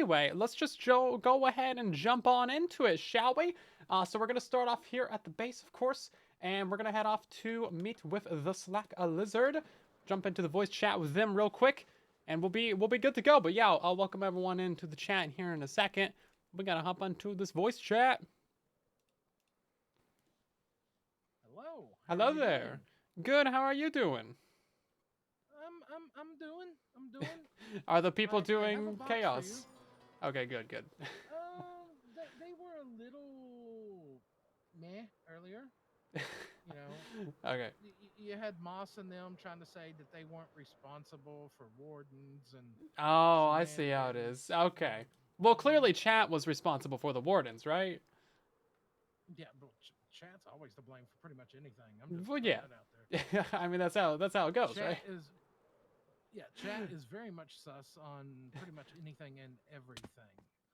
Anyway, let's just go ahead and jump on into it, shall we? So we're gonna start off here at the base, of course, and we're gonna head off to meet with the Slack Lizard. Jump into the voice chat with them real quick, and we'll be good to go. But yeah, I'll welcome everyone into the chat here in a second. We gotta hop onto this voice chat. Hello. Hello there. Good. How are you doing? I'm doing. Are the people I have a doing box chaos? Okay, good. they were a little meh earlier. You know, Okay. you had Moss and them trying to say that they weren't responsible for wardens and Oh, I see how it is. shenanigans. Okay. Well, clearly chat was responsible for the wardens, right? Yeah, but chat's always to blame for pretty much anything. I'm just Well, throwing yeah. that out there. I mean, that's how it goes, right? Chat is chat is very much sus on pretty much anything and everything.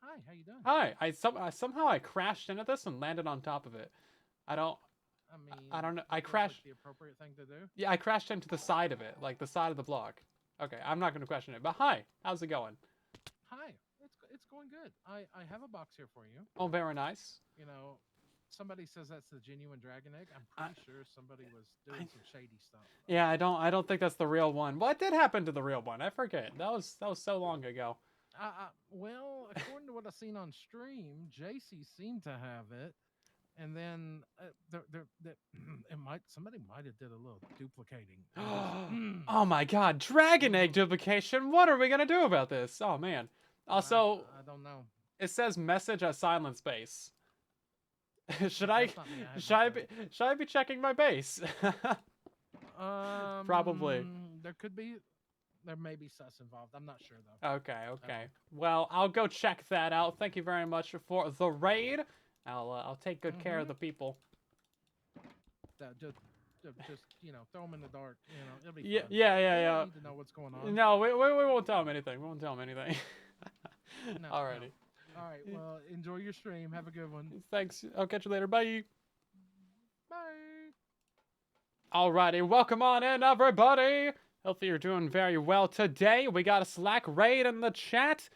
Hi, how you doing? Hi. Somehow I crashed into this and landed on top of it. I don't I mean, I don't know. that I feels like crashed. the appropriate thing to do. Yeah, I crashed into the side of it, like the side of the block. Okay, I'm not gonna question it. But hi, how's it going? Hi, it's going good. I have a box here for you. Oh, very nice. You know, somebody says that's the genuine dragon egg. I'm I, pretty sure somebody was doing some shady stuff. yeah, I don't think that's the real one. What did happen to the real one? I forget. That was so long ago. Well, according to what I've seen on stream, JC seemed to have it, and then it might somebody might have did a little duplicating. Oh my god, dragon egg duplication. What are we gonna do about this? Oh man. Also, I don't know. it says message at silent space. should I That's not me. I had should I my be phone. should I be checking my base? Probably. There may be sus involved. I'm not sure though. Okay. Well, I'll go check that out. Thank you very much for the raid. I'll take good care of the people. Just throw them in the dark. It'll be Yeah, fun. yeah, They yeah, don't yeah. need to know what's going on. No, we won't tell them anything. We won't tell them anything. No, Alrighty. no. All right. Well, enjoy your stream. Have a good one. Thanks. I'll catch you later. Bye. Bye. Alrighty, welcome on in, everybody. Hopefully you're doing very well today. We got a Slack raid in the chat.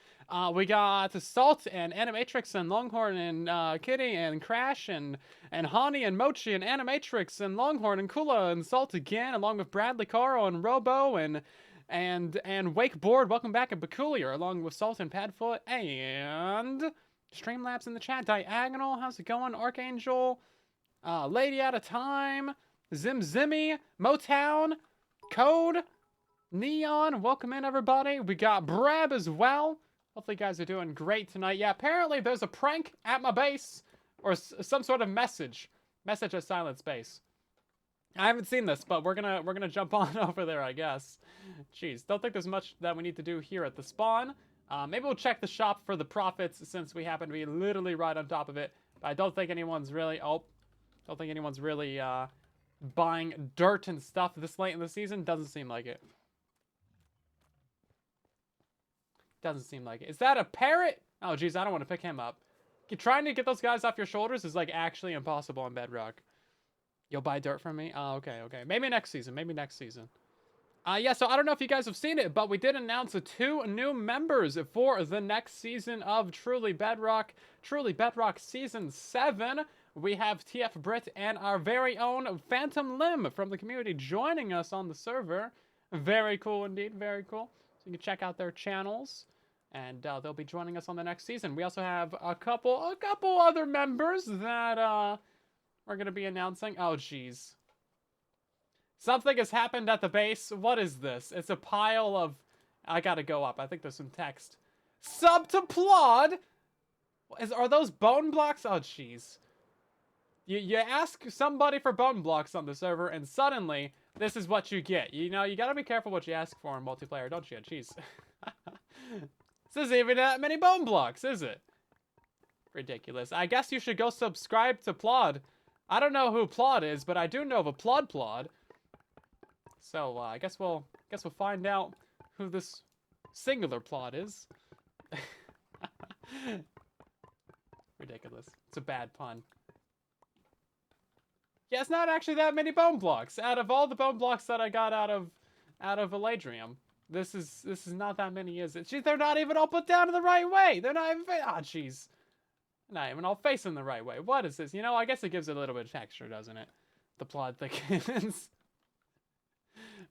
We got Salt and Animatrix and Longhorn and Kitty and Crash and Hani and Mochi and Animatrix and Longhorn and Kula and Salt again, along with Bradley Caro and Robo and Wakeboard. Welcome back, and Peculiar, along with Salt and Padfoot and Streamlabs in the chat. Diagonal, how's it going? Archangel, Lady Out of Time, Zimmy, Motown, Code, Neon, welcome in everybody. We got Brab as well. Hopefully you guys are doing great tonight. Yeah, apparently there's a prank at my base, or some sort of message at silent space. I haven't seen this, but we're gonna jump on over there, I guess. Jeez, don't think there's much that we need to do here at the spawn. Maybe we'll check the shop for the profits since we happen to be literally right on top of it. But I don't think anyone's really buying dirt and stuff this late in the season. Doesn't seem like it. Doesn't seem like it. Is that a parrot? Oh, geez, I don't want to pick him up. Trying to get those guys off your shoulders is, like, actually impossible on Bedrock. You'll buy dirt from me? Oh, okay. Maybe next season. Yeah, so I don't know if you guys have seen it, but we did announce 2 new members for the next season of Truly Bedrock Season 7. We have TF Brit and our very own Phantom Lim from the community joining us on the server. Very cool indeed, very cool. So you can check out their channels, and they'll be joining us on the next season. We also have a couple other members that we're gonna be announcing. Oh, jeez. Something has happened at the base. What is this? It's a pile of... I gotta go up. I think there's some text. Sub to Plod? Are those bone blocks? Oh, jeez. You ask somebody for bone blocks on the server, and suddenly, this is what you get. You know, you gotta be careful what you ask for in multiplayer, don't you? Jeez. This isn't even that many bone blocks, is it? Ridiculous. I guess you should go subscribe to Plod. I don't know who Plod is, but I do know of a Plod. So, I guess we'll find out who this singular Plod is. Ridiculous. It's a bad pun. Yeah, it's not actually that many bone blocks. Out of all the bone blocks that I got out of Eladrium, This is not that many, is it? Jeez, they're not even all put down in the right way. They're not even. Ah, jeez. Not even all facing the right way. What is this? You know, I guess it gives it a little bit of texture, doesn't it? The plot thickens.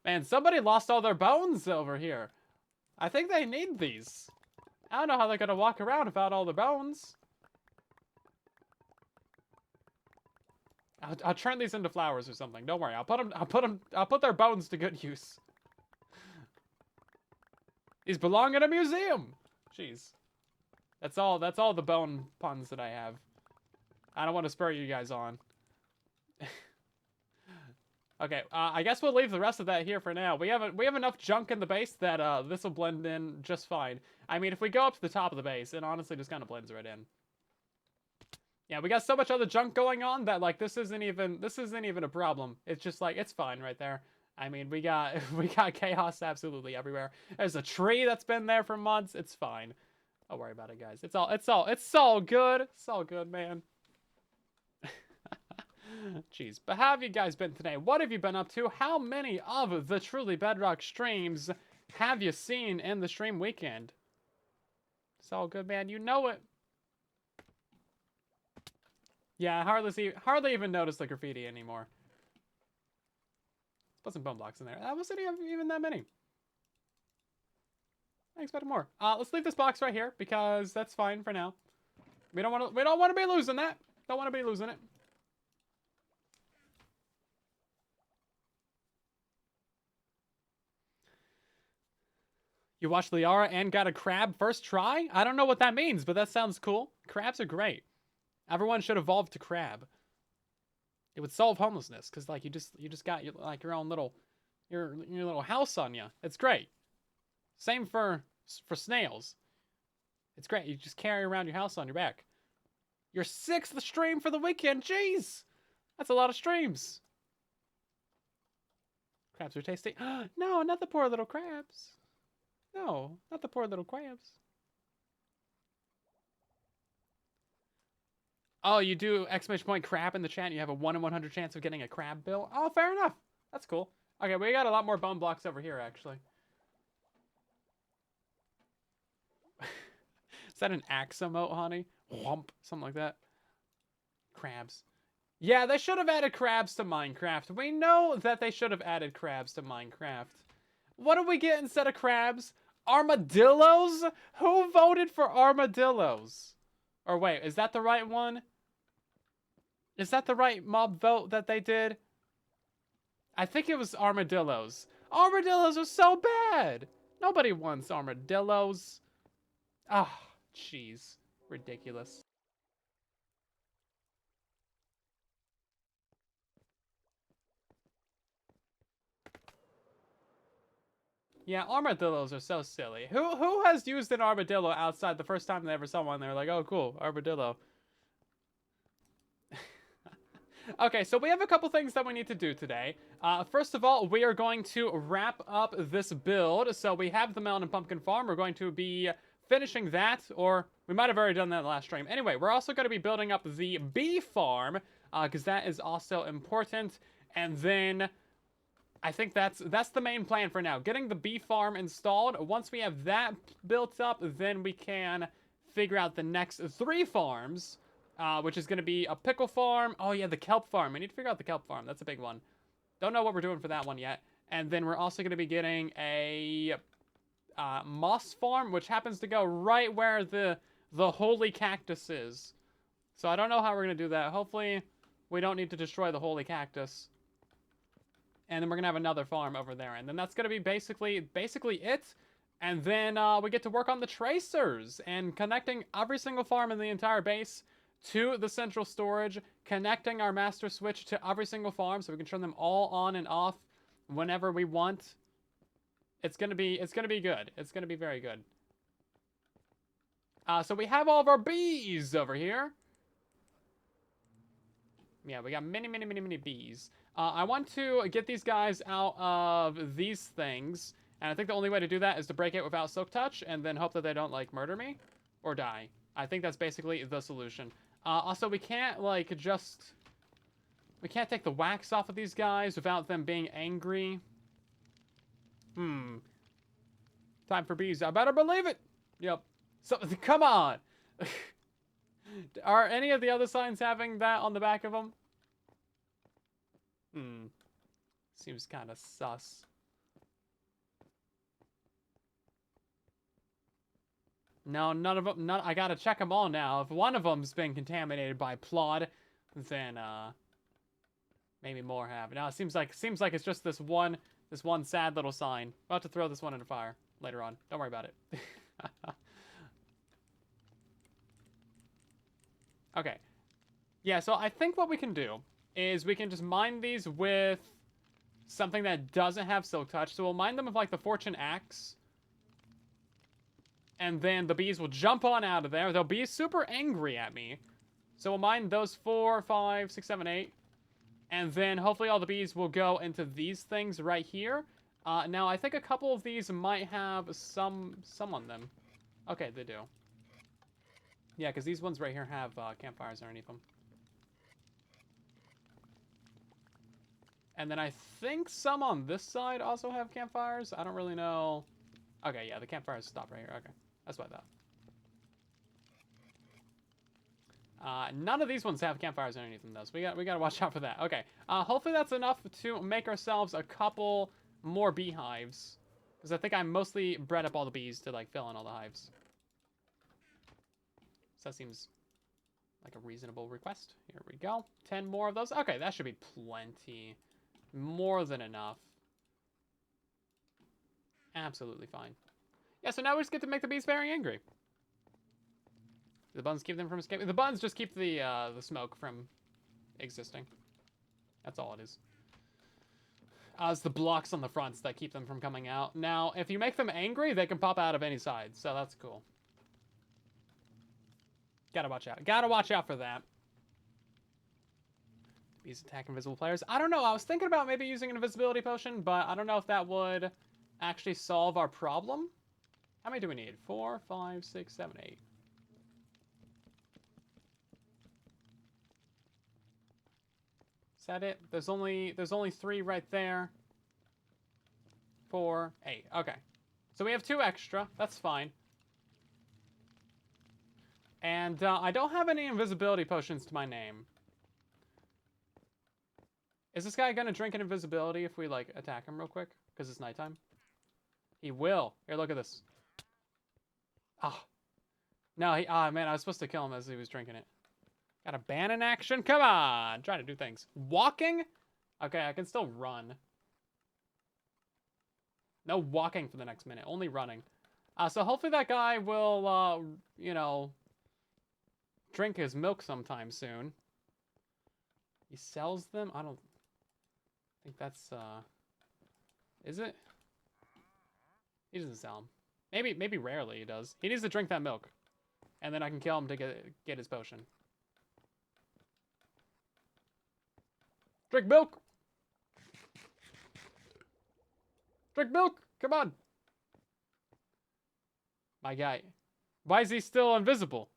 Man, somebody lost all their bones over here. I think they need these. I don't know how they're gonna walk around without all the bones. I'll turn these into flowers or something. Don't worry. I'll put their bones to good use. These belong in a museum. Jeez. That's all the bone puns that I have. I don't want to spur you guys on. Okay, I guess we'll leave the rest of that here for now. We have enough junk in the base that this will blend in just fine. I mean, if we go up to the top of the base, it honestly just kind of blends right in. Yeah, we got so much other junk going on that like this isn't even a problem. It's just like it's fine right there. I mean, we got chaos absolutely everywhere. There's a tree that's been there for months. It's fine. Don't worry about it, guys. It's all good. It's all good, man. Jeez, but how have you guys been today? What have you been up to? How many of the truly Bedrock streams have you seen in the stream weekend? It's all good, man. You know it. Yeah, I hardly even notice the graffiti anymore. Put some bone blocks in there. That wasn't even that many. I expected more. Let's leave this box right here because that's fine for now. We don't want to be losing that. Don't want to be losing it. You watched Liara and got a crab first try? I don't know what that means, but that sounds cool. Crabs are great. Everyone should evolve to crab. It would solve homelessness because like you just got your own little your little house on you. It's great. Same for snails. It's great. You just carry around your house on your back. Your 6th stream for the weekend. Jeez, that's a lot of streams. Crabs are tasty. No, not the poor little crabs. No, not the poor little crabs. Oh, you do ! crab in the chat and you have a 1 in 100 chance of getting a crab bill? Oh, fair enough. That's cool. Okay, we got a lot more bone blocks over here, actually. Is that an axe emote, honey? Whomp, something like that. Crabs. Yeah, they should have added crabs to Minecraft. We know that they should have added crabs to Minecraft. What do we get instead of crabs? Armadillos? Who voted for armadillos? Or wait, is that the right one? Is that the right mob vote that they did? I think it was armadillos. Armadillos are so bad. Nobody wants armadillos. Ah, oh, jeez. Ridiculous. Yeah, armadillos are so silly. Who has used an armadillo outside the first time they ever saw one? They're like, oh, cool, armadillo. Okay, so we have a couple things that we need to do today. First of all, we are going to wrap up this build. So we have the melon and pumpkin farm. We're going to be finishing that, or we might have already done that in the last stream. Anyway, we're also going to be building up the bee farm, because that is also important. And then I think that's the main plan for now. Getting the bee farm installed. Once we have that built up, then we can figure out the next 3 farms, which is going to be a pickle farm. Oh yeah, the kelp farm. I need to figure out the kelp farm. That's a big one. Don't know what we're doing for that one yet. And then we're also going to be getting a moss farm, which happens to go right where the holy cactus is. So I don't know how we're going to do that. Hopefully we don't need to destroy the holy cactus. And then we're going to have another farm over there. And then that's going to be basically it. And then we get to work on the tracers and connecting every single farm in the entire base to the central storage, connecting our master switch to every single farm so we can turn them all on and off whenever we want. It's going to be good. It's going to be very good. So we have all of our bees over here. Yeah, we got many bees. I want to get these guys out of these things. And I think the only way to do that is to break it without silk touch and then hope that they don't, like, murder me or die. I think that's basically the solution. Also, we can't, like, we can't take the wax off of these guys without them being angry. Time for bees. I better believe it. Yep. So, come on. Are any of the other signs having that on the back of them? Seems kind of sus. No, none of them. I gotta check them all now. If one of them's been contaminated by Plod, then maybe more have. Now it seems like it's just this one sad little sign. About to throw this one in the fire later on. Don't worry about it. Okay. Yeah, so I think what we can do is we can just mine these with something that doesn't have Silk Touch. So we'll mine them with like the Fortune Axe. And then the bees will jump on out of there. They'll be super angry at me. So we'll mine those 4, 5, 6, 7, 8. And then hopefully all the bees will go into these things right here. Now, I think a couple of these might have some on them. Okay, they do. Yeah, because these ones right here have campfires underneath them. And then I think some on this side also have campfires. I don't really know. Okay, yeah, the campfires stop right here. Okay, that's what I thought. None of these ones have campfires underneath them, though, so we got to watch out for that. Okay, hopefully that's enough to make ourselves a couple more beehives. Because I think I mostly bred up all the bees to, like, fill in all the hives. So that seems like a reasonable request. Here we go. 10 more of those. Okay, that should be plenty. More than enough. Absolutely fine. Yeah, so now we just get to make the bees very angry. The buns keep them from escaping. The buns just keep the smoke from existing. That's all it is. It's the blocks on the fronts that keep them from coming out. Now, if you make them angry, they can pop out of any side, so that's cool. Gotta watch out. Gotta watch out for that. Bees attack invisible players. I don't know. I was thinking about maybe using an invisibility potion, but I don't know if that would actually solve our problem. How many do we need? 4, 5, 6, 7, 8. Is that it? There's only 3 right there. 4, 8. Okay. So we have 2 extra. That's fine. And I don't have any invisibility potions to my name. Is this guy gonna drink an invisibility if we, like, attack him real quick? Because it's nighttime? He will. Here, look at this. Ah. No, man, I was supposed to kill him as he was drinking it. Got a ban in action? Come on! Trying to do things. Walking? Okay, I can still run. No walking for the next minute. Only running. So hopefully that guy will, you know, drink his milk sometime soon. He sells them? I don't think that's, is it? He doesn't sell them. Maybe rarely he does. He needs to drink that milk. And then I can kill him to get his potion. Drink milk! Drink milk! Come on! My guy. Why is he still invisible?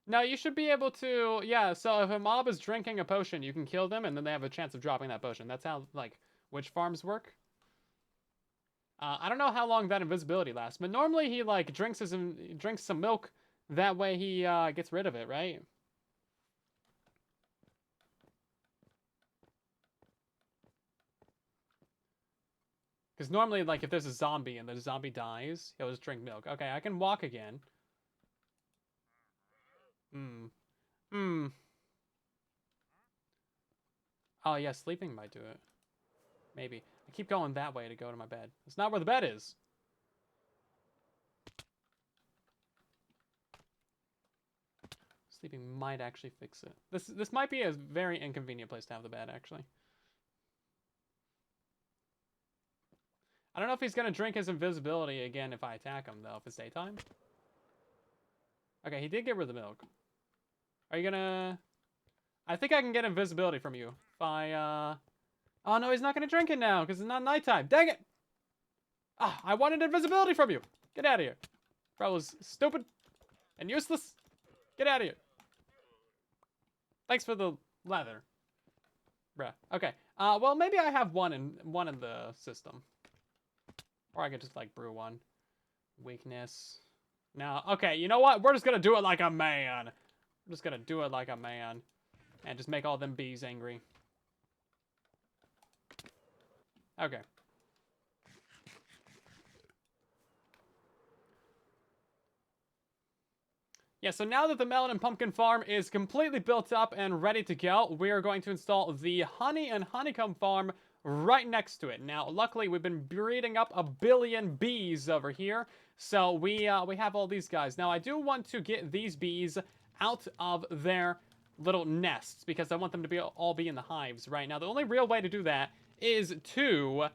Now, you should be able to... Yeah, so if a mob is drinking a potion, you can kill them, and then they have a chance of dropping that potion. That's how, like, witch farms work. I don't know how long that invisibility lasts, but normally he, like, drinks some milk. That way he gets rid of it, right? Because normally, like, if there's a zombie and the zombie dies, he'll just drink milk. Okay, I can walk again. Oh, yeah, sleeping might do it. Maybe. I keep going that way to go to my bed. It's not where the bed is. Sleeping might actually fix it. This might be a very inconvenient place to have the bed, actually. I don't know if he's going to drink his invisibility again if I attack him, though, if it's daytime. Okay, he did get rid of the milk. Are you going to... I think I can get invisibility from you. If I, Oh, no, he's not going to drink it now because it's not nighttime. Dang it! Ah, I wanted invisibility from you. Get out of here. Bro was stupid and useless. Get out of here. Thanks for the leather. Bruh. Okay. Well, maybe I have one in the system. Or I could just, like, brew one. Weakness. No, okay, you know what? We're just gonna do it like a man. We're just gonna do it like a man. And just make all them bees angry. Okay. Yeah, so now that the melon and pumpkin farm is completely built up and ready to go, we are going to install the honey and honeycomb farm right next to it. Now, luckily, we've been breeding up 1 billion bees over here, so we have all these guys. Now, I do want to get these bees out of their little nests because I want them to all be in the hives right now. The only real way to do that is to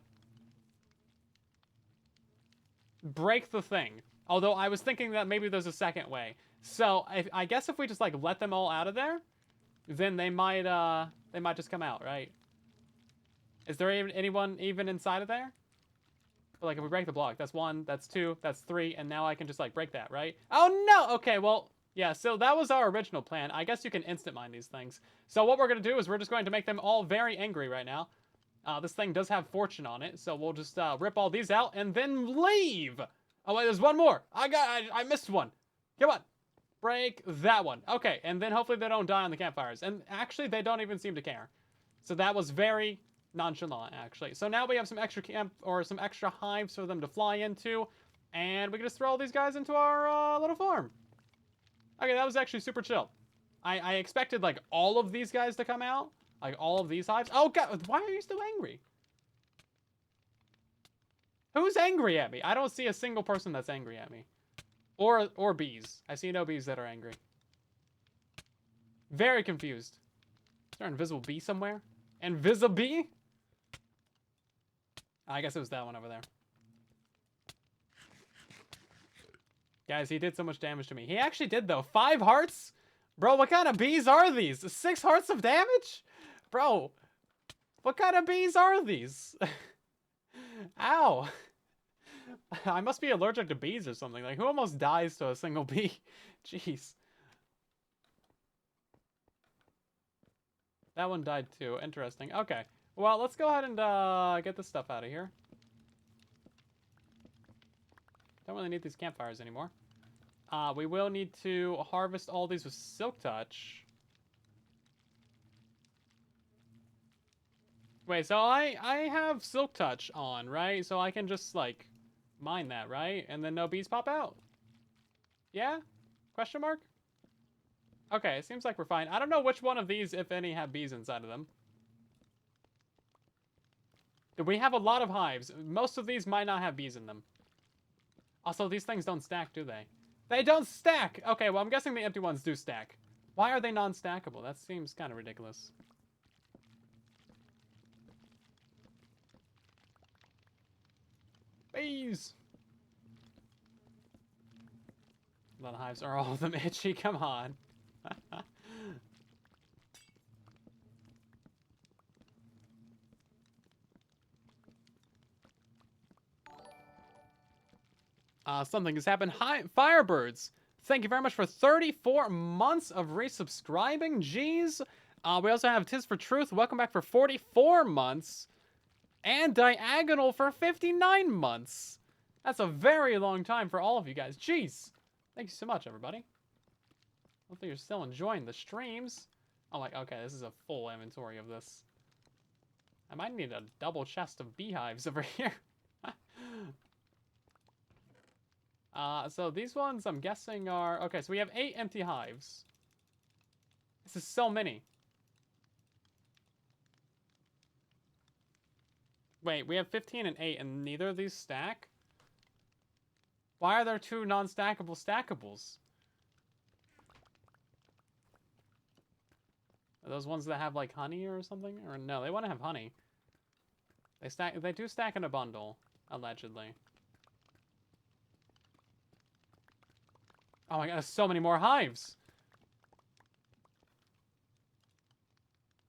break the thing. Although I was thinking that maybe there's a second way. So I guess if we just like let them all out of there, then they might just come out, right? Is there anyone even inside of there? But like if we break the block, that's 1, that's 2, that's 3, and now I can just like break that, right? Oh no! Okay, well, yeah, so that was our original plan. I guess you can instant mine these things. So what we're gonna do is we're just going to make them all very angry right now. This thing does have fortune on it, so we'll just rip all these out and then leave. Oh wait, there's one more. I missed one. Come on. Break that one. Okay, and then hopefully they don't die on the campfires. And actually, they don't even seem to care. So that was very nonchalant, actually. So now we have some extra some extra hives for them to fly into. And we can just throw all these guys into our little farm. Okay, that was actually super chill. I expected, like, all of these guys to come out. Like, all of these hives. Oh, God, why are you still angry? Who's angry at me? I don't see a single person that's angry at me. Or bees. I see no bees that are angry. Very confused. Is there an invisible bee somewhere? Invisible bee? I guess it was that one over there. Guys, he did so much damage to me. He actually did, though. 5 hearts? Bro, what kind of bees are these? 6 hearts of damage? Bro, what kind of bees are these? Ow. I must be allergic to bees or something. Like, who almost dies to a single bee? Jeez. That one died too. Interesting. Okay. Well, let's go ahead and get this stuff out of here. Don't really need these campfires anymore. We will need to harvest all these with Silk Touch. Wait, so I have Silk Touch on, right? So I can just, like, mine that, right? And then no bees pop out? Yeah? Question mark? Okay, it seems like we're fine. I don't know which one of these, if any, have bees inside of them. We have a lot of hives. Most of these might not have bees in them. Also, these things don't stack, do they? They don't stack! Okay, well, I'm guessing the empty ones do stack. Why are they non-stackable? That seems kind of ridiculous. Bees! The hives are all of them itchy, come on. Something has happened. Hi, Firebirds! Thank you very much for 34 months of resubscribing. Jeez. We also have Tis for Truth. Welcome back for 44 months. And Diagonal for 59 months. That's a very long time for all of you guys. Jeez. Thank you so much, everybody. Hopefully you're still enjoying the streams. Oh, like, okay, this is a full inventory of this. I might need a double chest of beehives over here. So these ones, I'm guessing, are... Okay, so we have 8 empty hives. This is so many. Wait, we have 15 and 8, and neither of these stack? Why are there 2 non-stackable stackables? Are those ones that have, like, honey or something? Or no, they want to have honey. They do stack in a bundle, allegedly. Oh my god, so many more hives!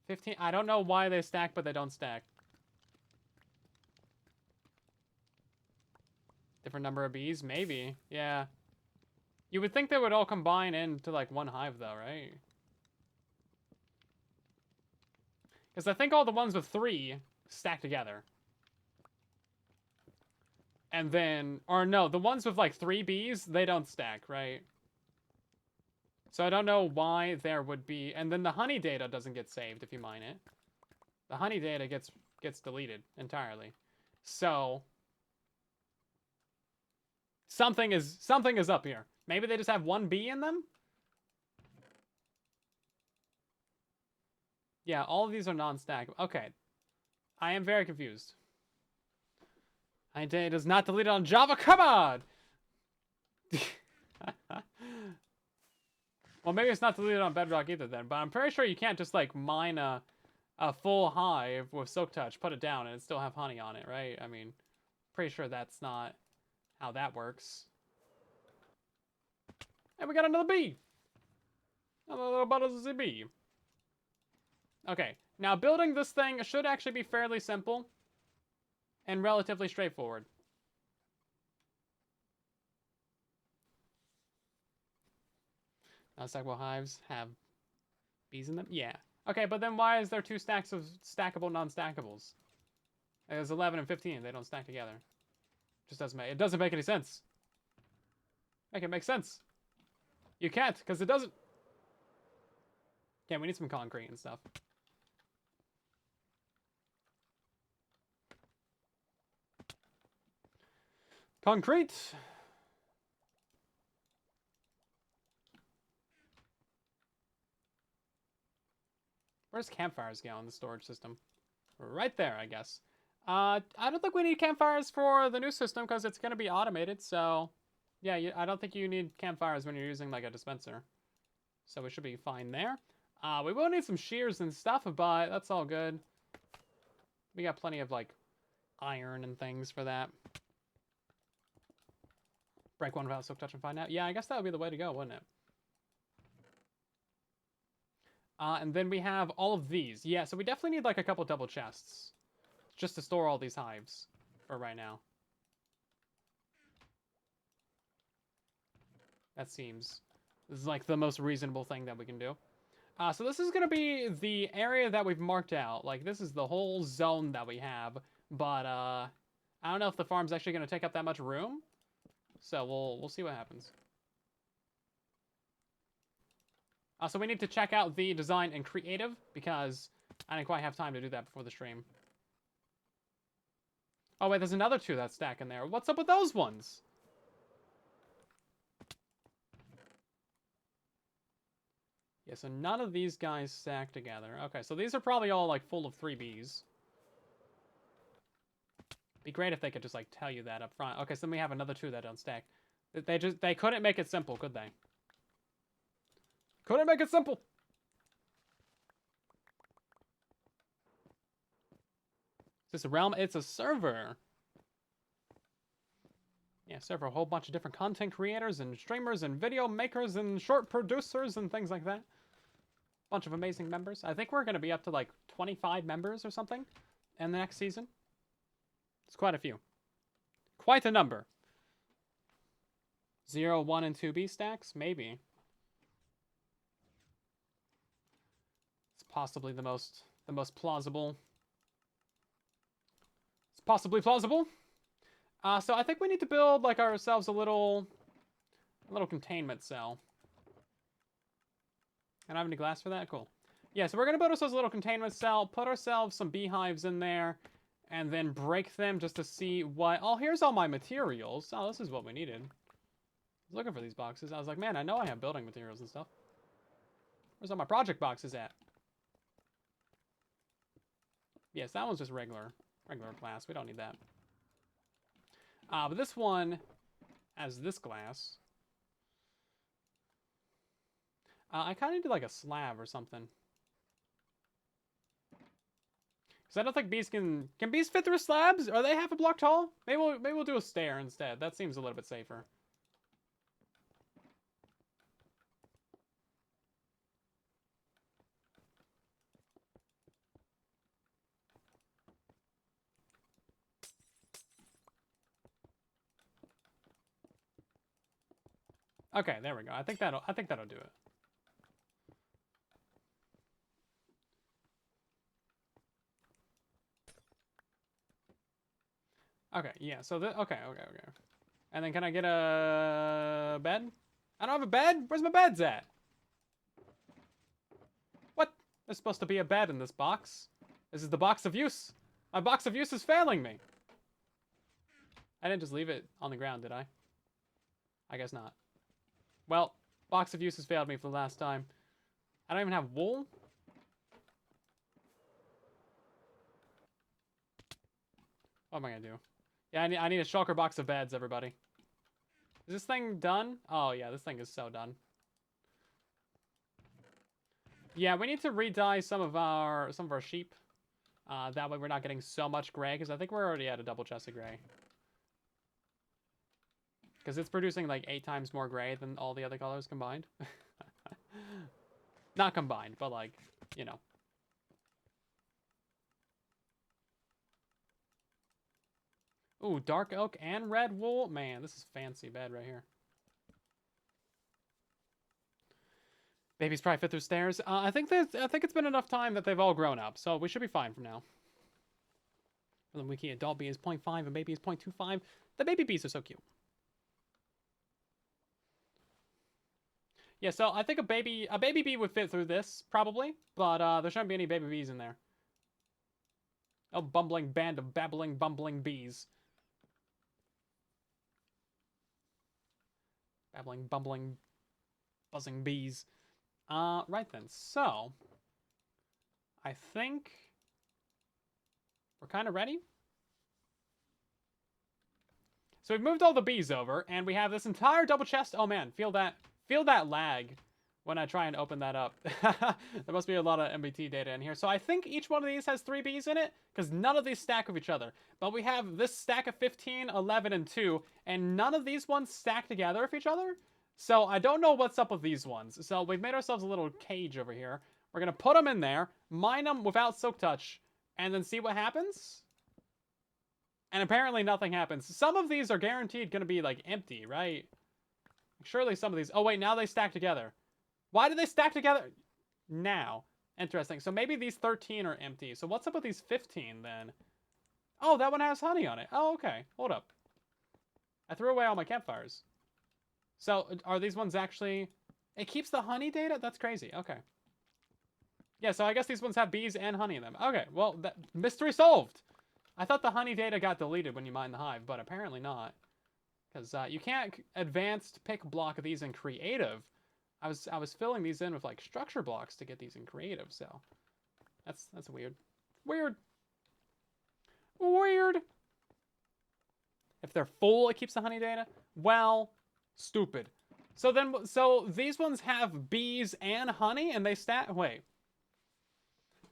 15, I don't know why they stack, but they don't stack. Different number of bees? Maybe. Yeah. You would think they would all combine into, like, one hive, though, right? Because I think all the ones with 3 stack together. And then, or no, the ones with like 3 Bs, they don't stack, right? So I don't know why there would be, and then the honey data doesn't get saved if you mine it. The honey data gets deleted entirely. So something is up here. Maybe they just have 1 B in them? Yeah, all of these are non-stackable. Okay. I am very confused. Honey data is not deleted on Java. Come on! Well, maybe it's not deleted on Bedrock either then, but I'm pretty sure you can't just like mine a full hive with Silk Touch, put it down, and it still have honey on it, right? I mean, pretty sure that's not how that works. And we got another bee! Another little bundles of bee. Okay, now building this thing should actually be fairly simple and relatively straightforward. Non-stackable hives have bees in them? Yeah. Okay, but then why is there 2 stacks of stackable non-stackables? There's 11 and 15. They don't stack together. Just doesn't make, it doesn't make any sense. Make it make sense. You can't, because it doesn't. Yeah, we need some concrete and stuff. Concrete! Where's campfires go in the storage system? Right there, I guess. I don't think we need campfires for the new system because it's going to be automated, so... Yeah, I don't think you need campfires when you're using, like, a dispenser. So we should be fine there. We will need some shears and stuff, but that's all good. We got plenty of, like, iron and things for that. Break one without Silk Touch and find out. Yeah, I guess that would be the way to go, wouldn't it? And then we have all of these. Yeah, so we definitely need, like, a couple double chests. Just to store all these hives for right now. That seems... This is, like, the most reasonable thing that we can do. So this is going to be the area that we've marked out. Like, this is the whole zone that we have. But, I don't know if the farm's actually going to take up that much room. So we'll see what happens. So we need to check out the design and creative, because I didn't quite have time to do that before the stream. Oh, wait, there's another 2 that stack in there. What's up with those ones? Yeah, so none of these guys stack together. Okay, so these are probably all, like, full of 3Bs. Be great if they could just, like, tell you that up front. Okay, so then we have another 2 that don't stack. They couldn't make it simple, could they? Couldn't make it simple! Is this a realm? It's a server! Yeah, server, a whole bunch of different content creators and streamers and video makers and short producers and things like that. Bunch of amazing members. I think we're going to be up to like 25 members or something in the next season. It's quite a few. Quite a number. 0, 1, and 2B stacks? Maybe. It's possibly the most plausible. It's possibly plausible. So I think we need to build like ourselves a little containment cell. I don't have any glass for that? Cool. Yeah, so we're going to build ourselves a little containment cell, put ourselves some beehives in there, and then break them just to see what... Oh, here's all my materials. Oh, this is what we needed. I was looking for these boxes. I was like, man, I know I have building materials and stuff. Where's all my project boxes at? Yes, that one's just regular glass. We don't need that. But this one has this glass. I kind of need like a slab or something. Because I don't think bees can bees fit through slabs? Are they half a block tall? Maybe we'll do a stair instead. That seems a little bit safer. Okay, there we go. I think that'll do it. Okay, yeah, so okay. And then can I get a bed? I don't have a bed? Where's my beds at? What? There's supposed to be a bed in this box. This is the box of use. My box of use is failing me. I didn't just leave it on the ground, did I? I guess not. Well, box of use has failed me for the last time. I don't even have wool. What am I gonna do? Yeah, I need a shulker box of beds, everybody. Is this thing done? Oh, yeah, this thing is so done. Yeah, we need to re-dye some of our sheep. That way we're not getting so much gray, because I think we're already at a double chest of gray. Because it's producing like 8 times more gray than all the other colors combined. Not combined, but like, you know. Ooh, dark oak and red wool. Man, this is fancy bed right here. Babies probably fit through stairs. I think it's been enough time that they've all grown up, so we should be fine from now. And the wiki adult bee is 0.5 and baby is 0.25. The baby bees are so cute. Yeah, so I think a baby bee would fit through this probably, but there shouldn't be any baby bees in there. Oh, bumbling band of babbling, bumbling bees. Babbling, bumbling, buzzing bees. Right then. So, I think we're kind of ready. So we've moved all the bees over, and we have this entire double chest. Oh man, feel that lag when I try and open that up. There must be a lot of MBT data in here. So I think each one of these has 3 bees in it, because none of these stack with each other. But we have this stack of 15, 11, and 2, and none of these ones stack together with each other. So I don't know what's up with these ones. So we've made ourselves a little cage over here. We're going to put them in there, mine them without silk touch, and then see what happens. And apparently nothing happens. Some of these are guaranteed going to be like empty, right? Surely some of these... Oh wait, now they stack together. Why do they stack together now? Interesting. So maybe these 13 are empty. So what's up with these 15 then? Oh, that one has honey on it. Oh, okay. Hold up. I threw away all my campfires. So are these ones actually... It keeps the honey data? That's crazy. Okay. Yeah, so I guess these ones have bees and honey in them. Okay, well, mystery solved. I thought the honey data got deleted when you mine the hive, but apparently not. Because you can't advanced pick block these in creative. I was filling these in with like structure blocks to get these in creative, so that's weird. Weird. If they're full, it keeps the honey data. Well, stupid. So these ones have bees and honey, and they stack. Wait.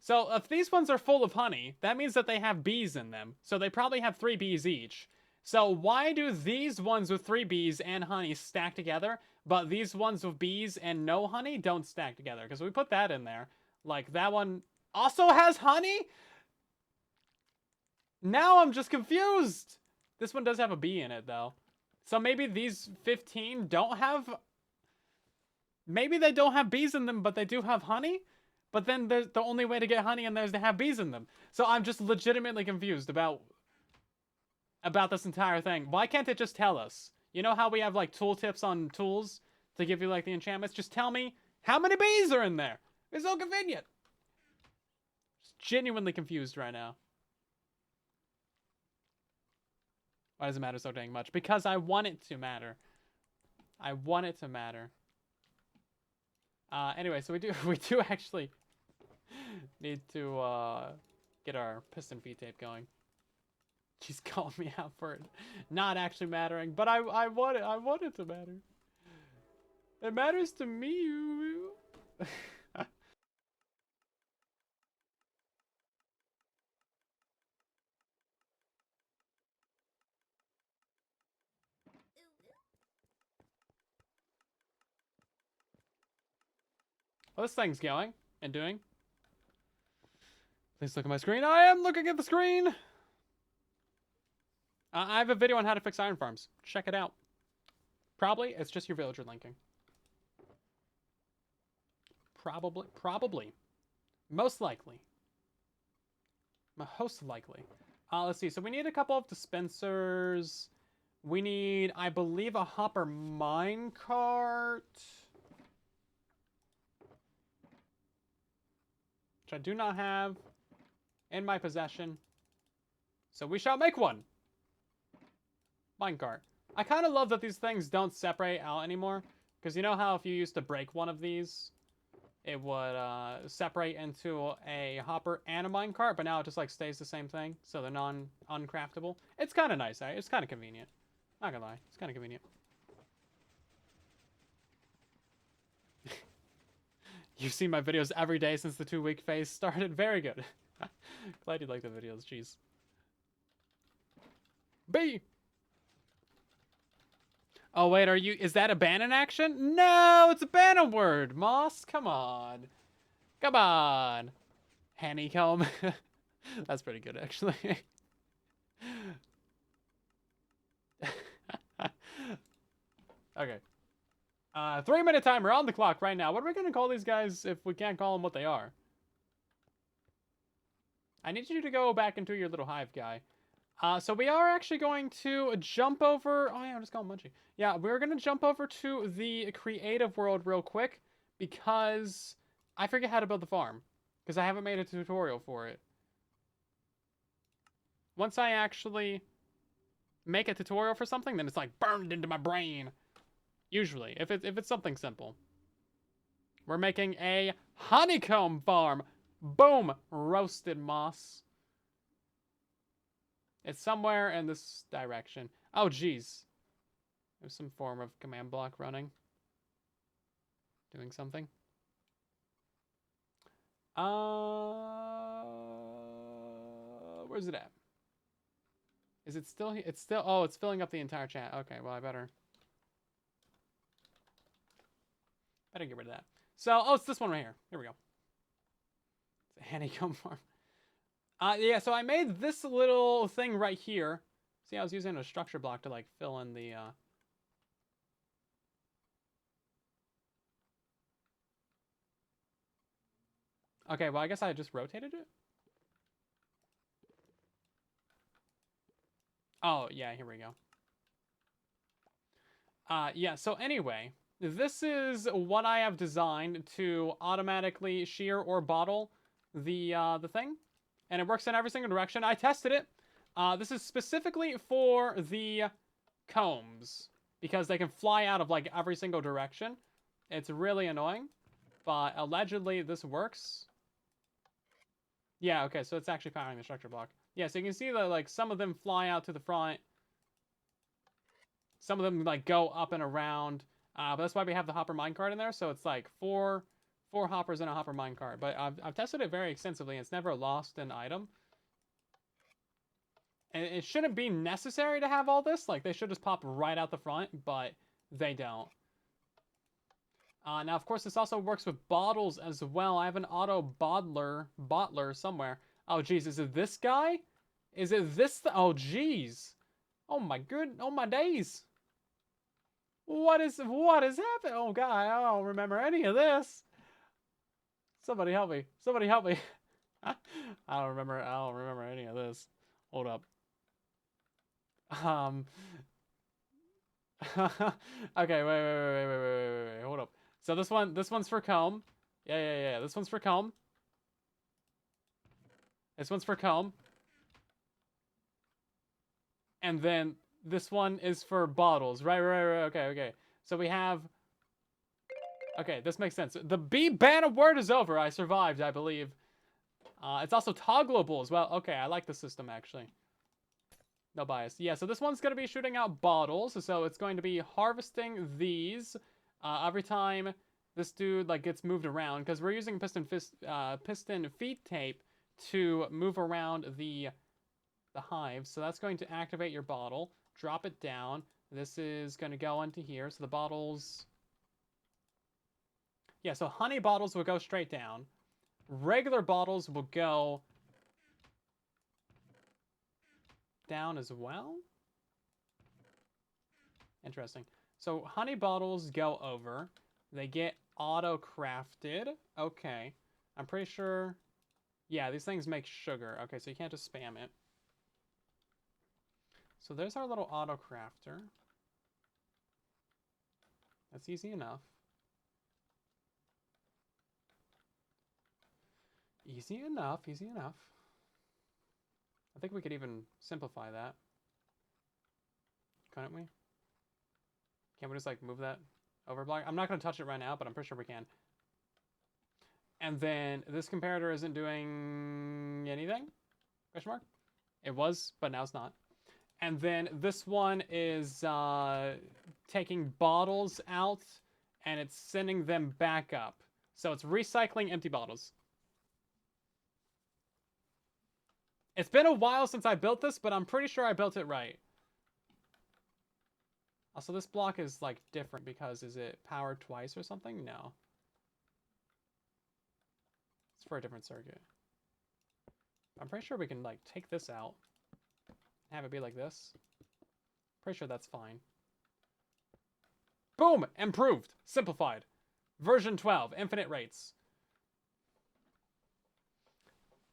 So if these ones are full of honey, that means that they have bees in them. So they probably have 3 bees each. So why do these ones with 3 bees and honey stack together, but these ones with bees and no honey don't stack together? Because we put that in there. Like, that one also has honey? Now I'm just confused. This one does have a bee in it, though. So maybe these 15 don't have... Maybe they don't have bees in them, but they do have honey? But then there's the only way to get honey in there is to have bees in them. So I'm just legitimately confused about this entire thing. Why can't it just tell us? You know how we have like tooltips on tools to give you like the enchantments? Just tell me how many bees are in there. It's so convenient. Just genuinely confused right now. Why does it matter so dang much? Because I want it to matter. I want it to matter. Anyway, so we do actually need to get our piston feed tape going. She's calling me out for it not actually mattering, but I want it to matter. It matters to me. Well, this thing's going and doing. Please look at my screen. I am looking at the screen. I have a video on how to fix iron farms. Check it out. Probably it's just your villager linking. Probably. Most likely. Most likely. Let's see. So we need a couple of dispensers. We need, I believe, a hopper minecart. Which I do not have in my possession. So we shall make one. Minecart. I kind of love that these things don't separate out anymore. Because you know how if you used to break one of these, it would separate into a hopper and a minecart, but now it just like stays the same thing, so they're uncraftable. It's kind of nice, It's kind of convenient. Not gonna lie, it's kind of convenient. You've seen my videos every day since the 2-week phase started. Very good. Glad you like the videos, jeez. B! Oh, wait, is that a ban in action? No, it's a ban word, Moss. Come on. Come on. Honeycomb. That's pretty good, actually. Okay. 3-minute timer on the clock right now. What are we going to call these guys if we can't call them what they are? I need you to go back into your little hive guy. So we are actually going to jump over... Oh, yeah, I'll just call him Munchie. Yeah, we're going to jump over to the creative world real quick because I forget how to build the farm because I haven't made a tutorial for it. Once I actually make a tutorial for something, then it's like burned into my brain. Usually, if it's something simple. We're making a honeycomb farm. Boom! Roasted moss. It's somewhere in this direction. Oh, geez. There's some form of command block running. Doing something. Where's it at? Is it still here? It's still... Oh, it's filling up the entire chat. Okay, well, I better get rid of that. So, oh, it's this one right here. Here we go. It's a honeycomb farm. Yeah, so I made this little thing right here. See, I was using a structure block to, like, fill in the, Okay, well, I guess I just rotated it? Oh, yeah, here we go. Yeah, so anyway, this is what I have designed to automatically shear or bottle the thing. And it works in every single direction. I tested it. This is specifically for the combs because they can fly out of like every single direction. It's really annoying, but allegedly this works. Yeah, okay, so it's actually powering the structure block. Yeah, so you can see that like some of them fly out to the front. Some of them like go up and around. But that's why we have the hopper minecart in there. So it's like four hoppers and a hopper minecart. But I've tested it very extensively. And it's never lost an item. And it shouldn't be necessary to have all this. Like, they should just pop right out the front, but they don't. Now, of course, this also works with bottles as well. I have an auto bottler somewhere. Oh, geez, is it this guy? Is it this? Oh, geez. Oh, my days. What is happening? Oh, God, I don't remember any of this. Somebody help me. Somebody help me. I don't remember any of this. Hold up. Okay, wait. Hold up. So this one's for comb. Yeah. This one's for comb. This one's for comb. And then this one is for bottles. Right. Okay. So we have... Okay, this makes sense. The B ban word is over. I survived, I believe. It's also toggleable as well. Okay, I like the system, actually. No bias. Yeah, so this one's going to be shooting out bottles. So it's going to be harvesting these every time this dude like gets moved around. Because we're using piston feed tape to move around the hive. So that's going to activate your bottle. Drop it down. This is going to go into here. So the bottles... Yeah, so honey bottles will go straight down. Regular bottles will go down as well. Interesting. So honey bottles go over. They get auto-crafted. Okay. I'm pretty sure... Yeah, these things make sugar. Okay, so you can't just spam it. So there's our little auto crafter. That's easy enough. Easy enough, easy enough. I think we could even simplify that. Couldn't we? Can't we just like move that over block? I'm not going to touch it right now, but I'm pretty sure we can. And then this comparator isn't doing anything? Question mark? It was, but now it's not. And then this one is taking bottles out and it's sending them back up. So it's recycling empty bottles. It's been a while since I built this, but I'm pretty sure I built it right. Also, this block is like different because is it powered twice or something? No. It's for a different circuit. I'm pretty sure we can like take this out. Have it be like this. Pretty sure that's fine. Boom! Improved. Simplified. Version 12. Infinite rates.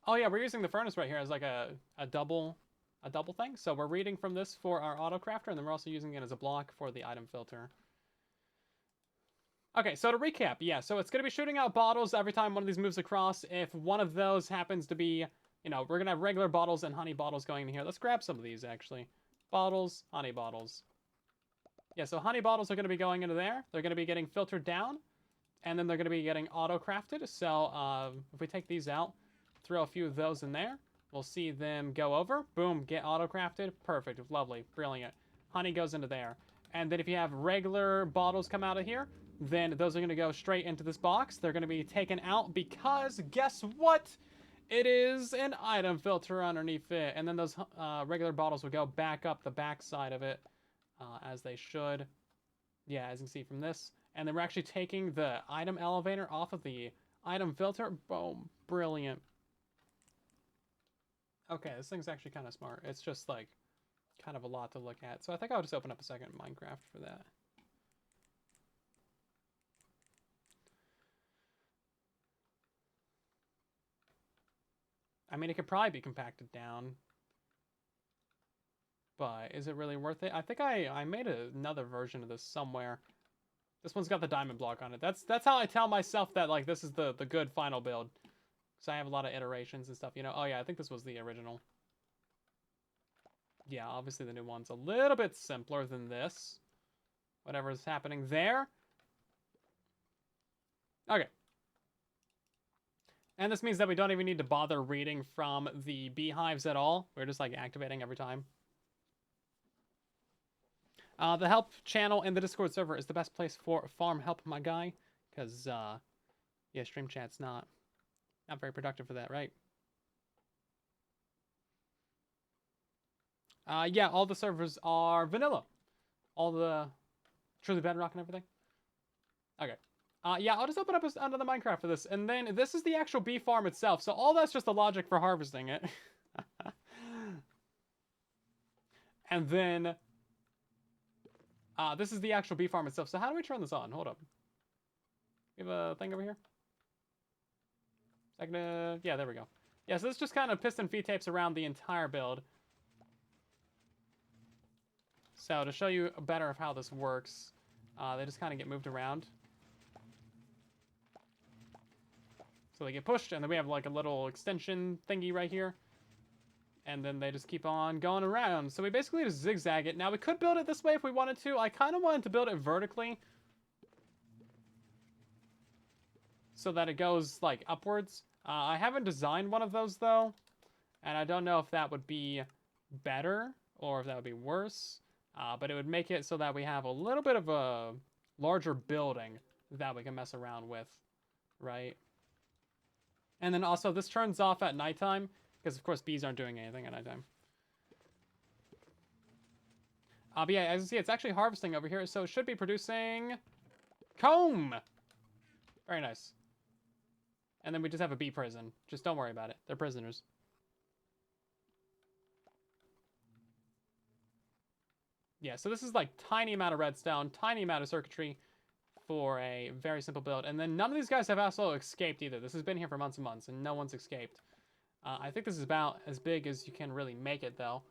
Oh yeah, we're using the furnace right here as like a double thing. So we're reading from this for our auto crafter, and then we're also using it as a block for the item filter. Okay, so to recap, yeah, so it's going to be shooting out bottles every time one of these moves across. If one of those happens to be, you know, we're going to have regular bottles and honey bottles going in here. Let's grab some of these, actually. Bottles, honey bottles. Yeah, so honey bottles are going to be going into there. They're going to be getting filtered down, and then they're going to be getting auto-crafted. So if we take these out, throw a few of those in there, we'll see them go over. Boom, get auto-crafted. Perfect, lovely, brilliant. Honey goes into there. And then if you have regular bottles come out of here, then those are going to go straight into this box. They're going to be taken out because, guess what? It is an item filter underneath it. And then those regular bottles will go back up the back side of it, as they should. Yeah, as you can see from this. And then we're actually taking the item elevator off of the item filter. Boom, brilliant. Okay, this thing's actually kind of smart. It's just like kind of a lot to look at. So I think I'll just open up a second Minecraft for that. I mean, it could probably be compacted down, but is it really worth it? I think I made another version of this somewhere. This one's got the diamond block on it. That's how I tell myself that like this is the good final build. So I have a lot of iterations and stuff, you know. Oh yeah, I think this was the original. Yeah, obviously the new one's a little bit simpler than this. Whatever's happening there. Okay. And this means that we don't even need to bother reading from the beehives at all. We're just like activating every time. The help channel in the Discord server is the best place for farm help, my guy. Because, yeah, stream chat's not very productive for that, right? Yeah, all the servers are vanilla. All the truly bedrock and everything. Okay. Yeah, I'll just open up another Minecraft for this. And then this is the actual bee farm itself. So all that's just the logic for harvesting it. And then this is the actual bee farm itself. So how do we turn this on? Hold up. We have a thing over here. Yeah, there we go. Yeah, so this just kind of piston feed tapes around the entire build. So to show you better of how this works, they just kind of get moved around. So they get pushed, and then we have like a little extension thingy right here. And then they just keep on going around. So we basically just zigzag it. Now we could build it this way if we wanted to. I kind of wanted to build it vertically, so that it goes like upwards. I haven't designed one of those though, and I don't know if that would be better or if that would be worse. But it would make it so that we have a little bit of a larger building that we can mess around with, right? And then also this turns off at nighttime because of course bees aren't doing anything at nighttime. But yeah, as you see, it's actually harvesting over here, so it should be producing comb. Very nice. And then we just have a bee prison. Just don't worry about it. They're prisoners. Yeah, so this is like tiny amount of redstone, tiny amount of circuitry for a very simple build. And then none of these guys have also escaped either. This has been here for months and months, and no one's escaped. I think this is about as big as you can really make it, though.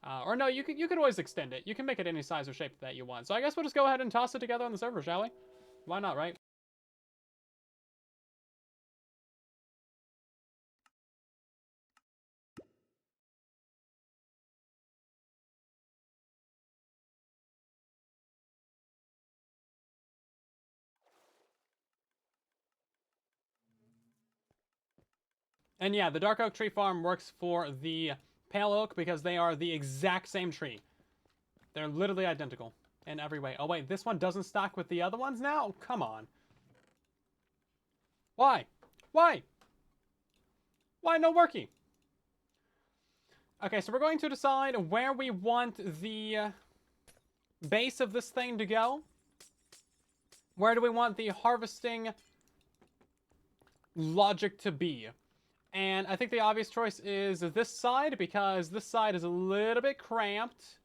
Or no, you could always extend it. You can make it any size or shape that you want. So I guess we'll just go ahead and toss it together on the server, shall we? Why not, right? And yeah, the Dark Oak Tree Farm works for the Pale Oak because they are the exact same tree. They're literally identical in every way. Oh wait, this one doesn't stock with the other ones now? Come on. Why? Why? Why no worky? Okay, so we're going to decide where we want the base of this thing to go. Where do we want the harvesting logic to be? And I think the obvious choice is this side, because this side is a little bit cramped.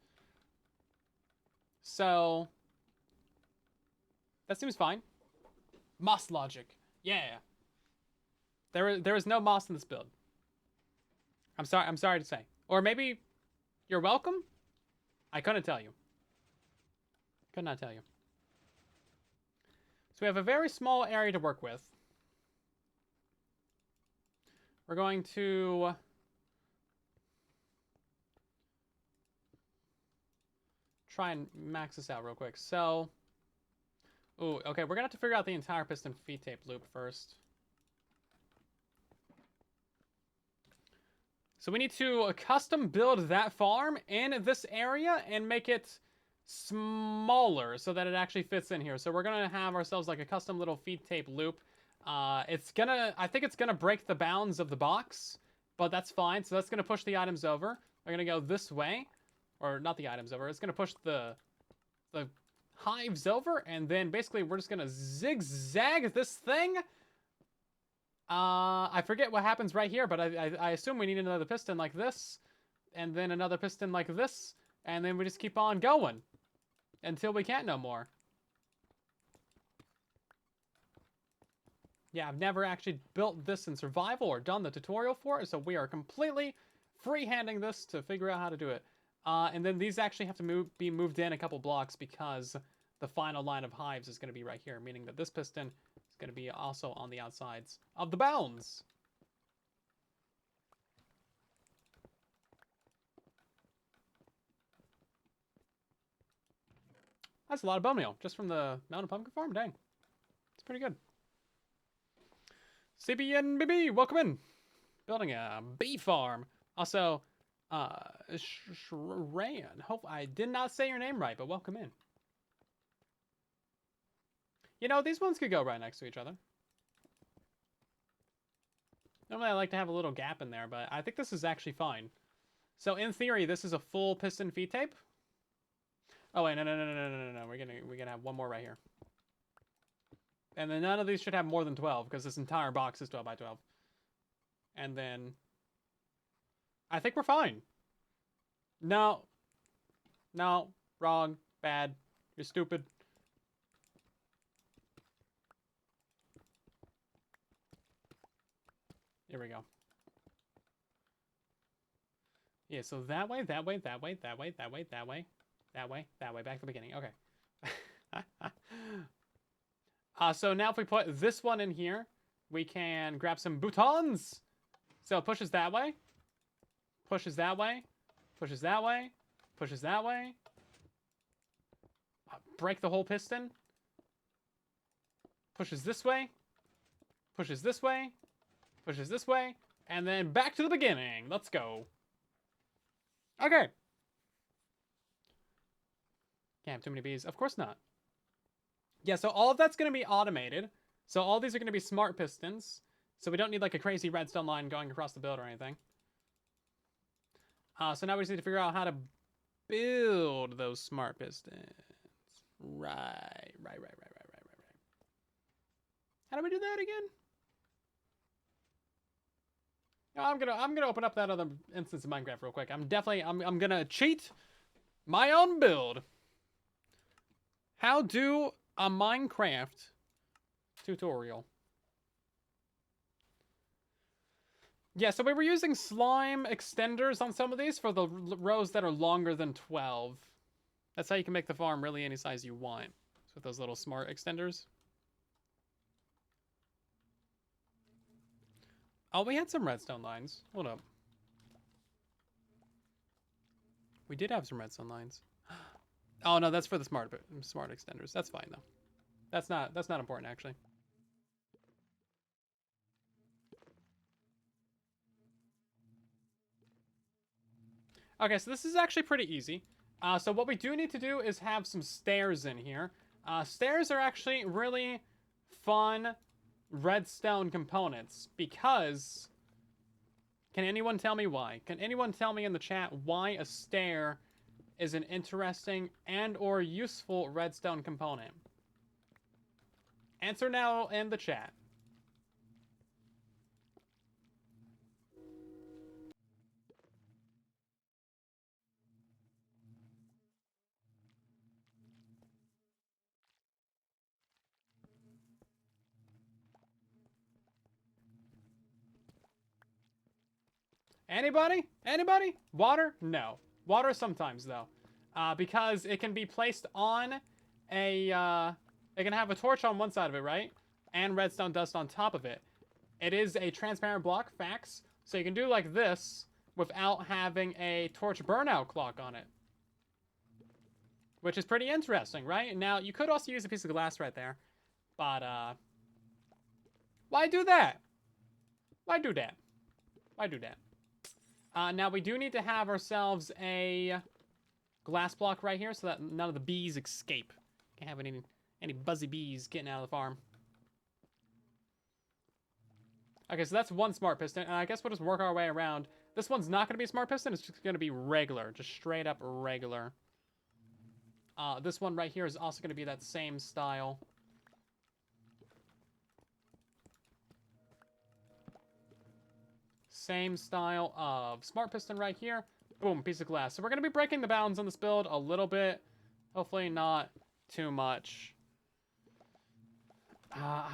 So that seems fine. Moss logic. Yeah. There is no moss in this build. I'm sorry to say. Or maybe you're welcome? I couldn't tell you. Could not tell you. So we have a very small area to work with. We're going to try and max this out real quick. So, ooh, okay, we're gonna have to figure out the entire piston feed tape loop first. So we need to custom build that farm in this area and make it smaller so that it actually fits in here. So we're gonna have ourselves like a custom little feed tape loop. I think it's gonna break the bounds of the box, but that's fine. So that's gonna push the items over. We're gonna go this way, or not the items over. It's gonna push the hives over, and then basically we're just gonna zigzag this thing. I forget what happens right here, but I assume we need another piston like this, and then another piston like this, and then we just keep on going until we can't no more. Yeah, I've never actually built this in survival or done the tutorial for it, so we are completely freehanding this to figure out how to do it. And then these actually have to be moved in a couple blocks because the final line of hives is going to be right here, meaning that this piston is going to be also on the outsides of the bounds. That's a lot of bone meal just from the Mountain Pumpkin Farm. Dang, it's pretty good. CBNBB, welcome in. Building a bee farm. Also, Shran. Hope I did not say your name right, but welcome in. You know, these ones could go right next to each other. Normally I like to have a little gap in there, but I think this is actually fine. So in theory, this is a full piston feed tape. Oh wait, no. We're gonna have one more right here. And then none of these should have more than 12, because this entire box is 12 by 12. And then I think we're fine. No, wrong, bad, you're stupid. Here we go. Yeah, so that way, back to the beginning. Okay. So now if we put this one in here, we can grab some boutons. So it pushes that way, pushes that way, pushes that way, pushes that way. Break the whole piston. Pushes this way, pushes this way, pushes this way, and then back to the beginning. Let's go. Okay. Can't have too many bees. Of course not. Yeah, so all of that's going to be automated. So all these are going to be smart pistons. So we don't need like a crazy redstone line going across the build or anything. So now we just need to figure out how to build those smart pistons. Right. How do we do that again? I'm gonna open up that other instance of Minecraft real quick. I'm gonna cheat my own build. How do a Minecraft tutorial. Yeah, so we were using slime extenders on some of these for the rows that are longer than 12. That's how you can make the farm really any size you want. So with those little smart extenders. Oh, we had some redstone lines. Hold up. We did have some redstone lines. Oh no, that's for the smart extenders. That's fine though. That's not important actually. Okay, so this is actually pretty easy. So what we do need to do is have some stairs in here. Stairs are actually really fun redstone components because... Can anyone tell me why? Can anyone tell me in the chat why a stair is an interesting and or useful redstone component? Answer now in the chat. Anybody? Anybody? Water? No. Water sometimes, though. Because it can be placed on a... it can have a torch on one side of it, right? And redstone dust on top of it. It is a transparent block, facts. So you can do like this without having a torch burnout clock on it. Which is pretty interesting, right? Now, you could also use a piece of glass right there. But, why do that? Why do that? Why do that? Now, we do need to have ourselves a glass block right here so that none of the bees escape. Can't have any buzzy bees getting out of the farm. Okay, so that's one smart piston, and I guess we'll just work our way around. This one's not going to be a smart piston, it's just going to be regular, just straight up regular. This one right here is also going to be that same style. Same style of smart piston right here. Boom, piece of glass. So we're going to be breaking the bounds on this build a little bit. Hopefully not too much.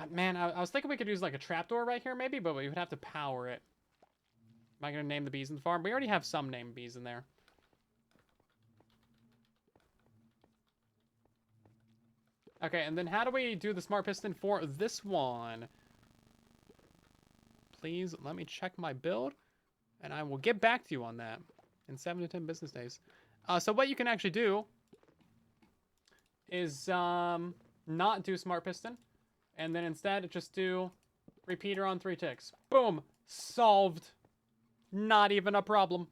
Man, I was thinking we could use like a trapdoor right here maybe, but we would have to power it. Am I going to name the bees in the farm? We already have some named bees in there. Okay, and then how do we do the smart piston for this one? Please let me check my build, and I will get back to you on that in 7 to 10 business days. So what you can actually do is not do smart piston, and then instead just do repeater on 3 ticks. Boom! Solved. Not even a problem.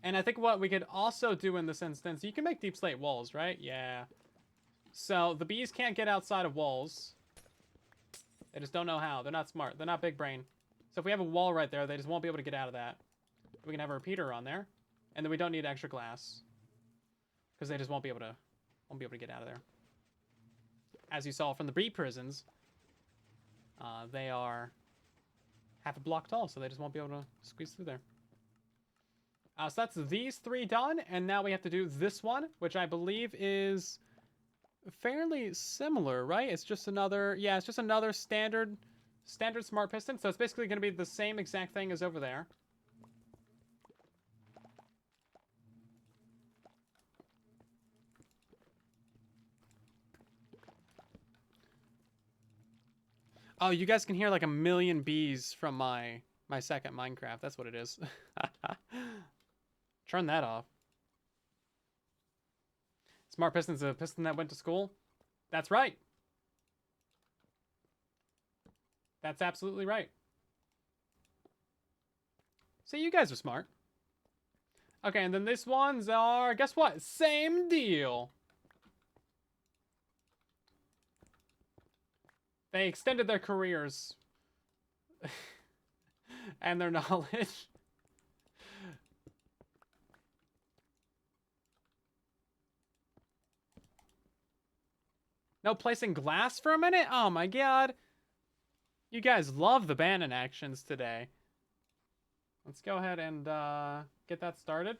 And I think what we could also do in this instance, you can make deep slate walls, right? Yeah. So the bees can't get outside of walls. They just don't know how. They're not smart. They're not big brain. So if we have a wall right there, they just won't be able to get out of that. We can have a repeater on there, and then we don't need extra glass because they just won't be able to get out of there. As you saw from the bee prisons, they are half a block tall, so they just won't be able to squeeze through there. So that's these 3 done, and now we have to do this one, which I believe is fairly similar, right? It's just another, yeah, it's just another standard smart piston. So it's basically going to be the same exact thing as over there. Oh, you guys can hear like a million bees from my second Minecraft. That's what it is. Turn that off. Smart piston's a piston that went to school? That's right. That's absolutely right. See, you guys are smart. Okay, and then these ones are, guess what? Same deal. They extended their careers. And their knowledge. No placing glass for a minute? Oh my god. You guys love the Bannon actions today. Let's go ahead and get that started.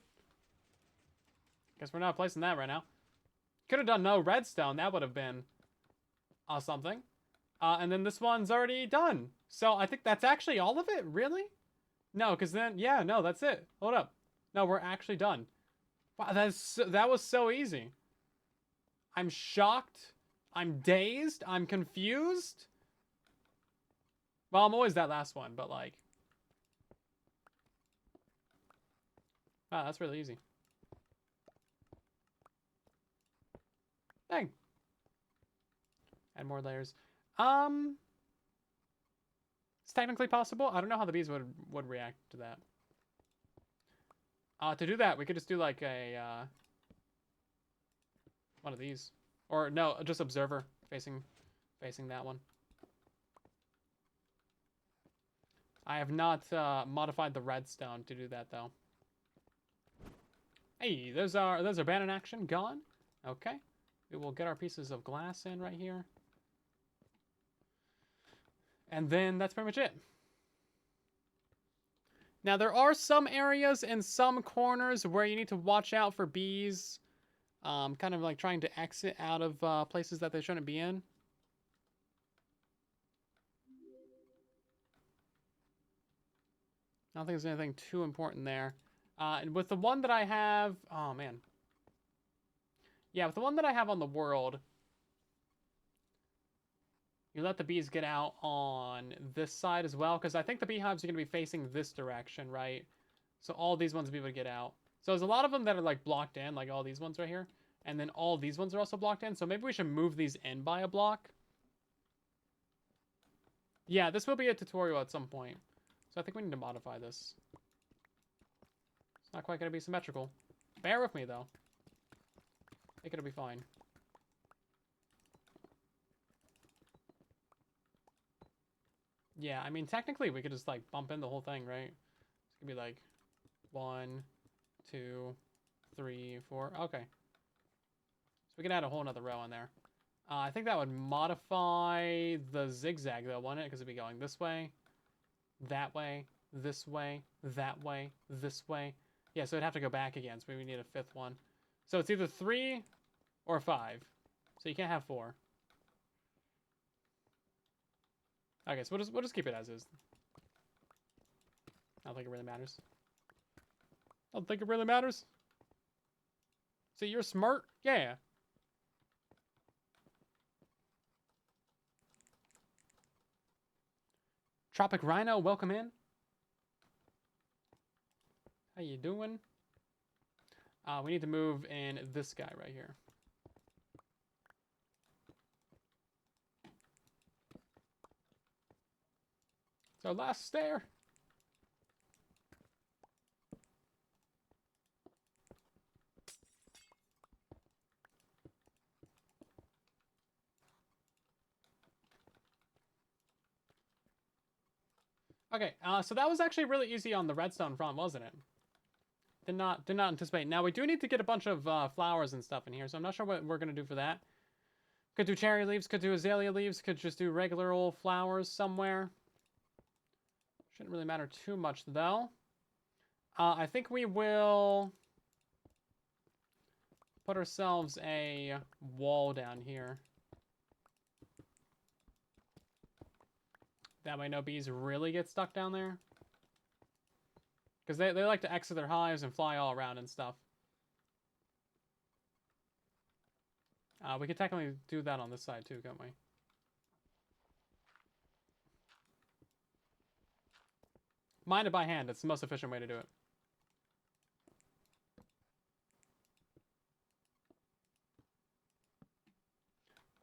Guess we're not placing that right now. Could have done no redstone. That would have been something. And then this one's already done. So I think that's actually all of it. Really? No, because then, yeah, no, that's it. Hold up. No, we're actually done. Wow, that was so easy. I'm shocked. I'm dazed. I'm confused. Well, I'm always that last one, but like... Wow, that's really easy. Dang. Add more layers. It's technically possible. I don't know how the bees would react to that. To do that, we could just do like a one of these, or no, just observer facing that one. I have not modified the redstone to do that though. Hey, those are abandoned action gone. Okay, we will get our pieces of glass in right here, and then that's pretty much it. Now there are some areas in some corners where you need to watch out for bees. Kind of like trying to exit out of places that they shouldn't be in. I don't think there's anything too important there. And with the one that I have... Oh, man. Yeah, with the one that I have on the world, you let the bees get out on this side as well, because I think the beehives are going to be facing this direction, right? So all these ones will be able to get out. So there's a lot of them that are like blocked in, like all these ones right here. And then all these ones are also blocked in. So maybe we should move these in by a block. Yeah, this will be a tutorial at some point. So I think we need to modify this. It's not quite going to be symmetrical. Bear with me, though. I think it'll be fine. Yeah, I mean, technically, we could just, like, bump in the whole thing, right? It's going to be, like, 1, 2, 3, 4. Okay. So we can add a whole nother row in there. I think that would modify the zigzag, though, wouldn't it? Because it'd be going this way, that way, this way, that way, this way. Yeah, so it'd have to go back again, so maybe we need a fifth one. So it's either 3 or 5. So you can't have 4. Okay, so we'll just keep it as is. I don't think it really matters. I don't think it really matters. See, you're smart? Yeah. Tropic Rhino, welcome in. How you doing? We need to move in this guy right here. It's our last stair. Okay, so that was actually really easy on the redstone front, wasn't it? Did not anticipate. Now we do need to get a bunch of flowers and stuff in here, so I'm not sure what we're gonna do for that. Could do cherry leaves, could do azalea leaves, could just do regular old flowers somewhere. Shouldn't really matter too much though. I think we will put ourselves a wall down here. That way no bees really get stuck down there. Because they like to exit their hives and fly all around and stuff. We could technically do that on this side too, can't we? Mind it by hand. It's the most efficient way to do it.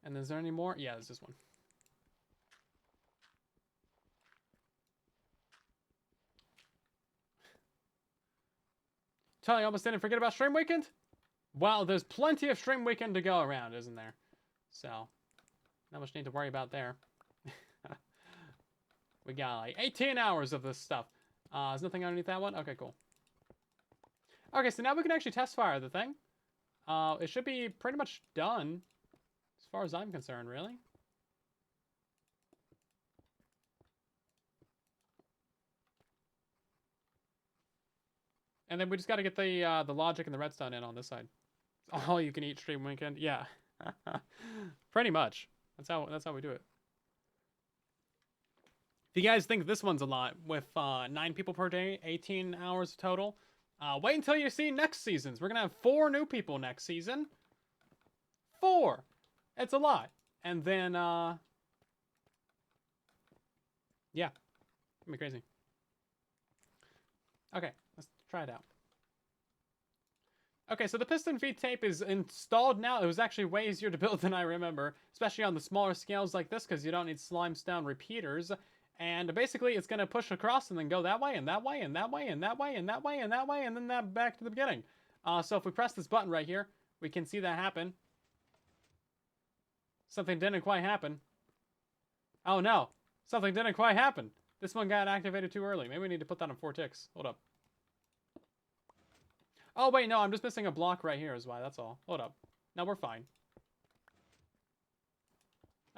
And is there any more? Yeah, there's this one. Totally almost didn't forget about Stream Weekend? Well, there's plenty of Stream Weekend to go around, isn't there? So, not much need to worry about there. We got like 18 hours of this stuff. There's nothing underneath that one? Okay, cool. Okay, so now we can actually test fire the thing. It should be pretty much done, as far as I'm concerned, really. And then we just got to get the logic and the redstone in on this side. All you can eat Stream Weekend, yeah. Pretty much. That's how we do it. you guys think this one's a lot with 9 people per day, 18 hours total, wait until you see next season's. We're going to have 4 new people next season. 4! It's a lot. And then, yeah. It'll be crazy. Okay, let's try it out. Okay, so the piston feed tape is installed now. It was actually way easier to build than I remember, especially on the smaller scales like this, because you don't need limestone repeaters. And basically, it's going to push across and then go that way, and that way, and that way, and that way, and that way, and that way, and then that back to the beginning. So if we press this button right here, we can see that happen. Something didn't quite happen. Oh no, something didn't quite happen. This one got activated too early. Maybe we need to put that on 4 ticks. Hold up. Oh wait, no, I'm just missing a block right here is why, that's all. Hold up. No, we're fine.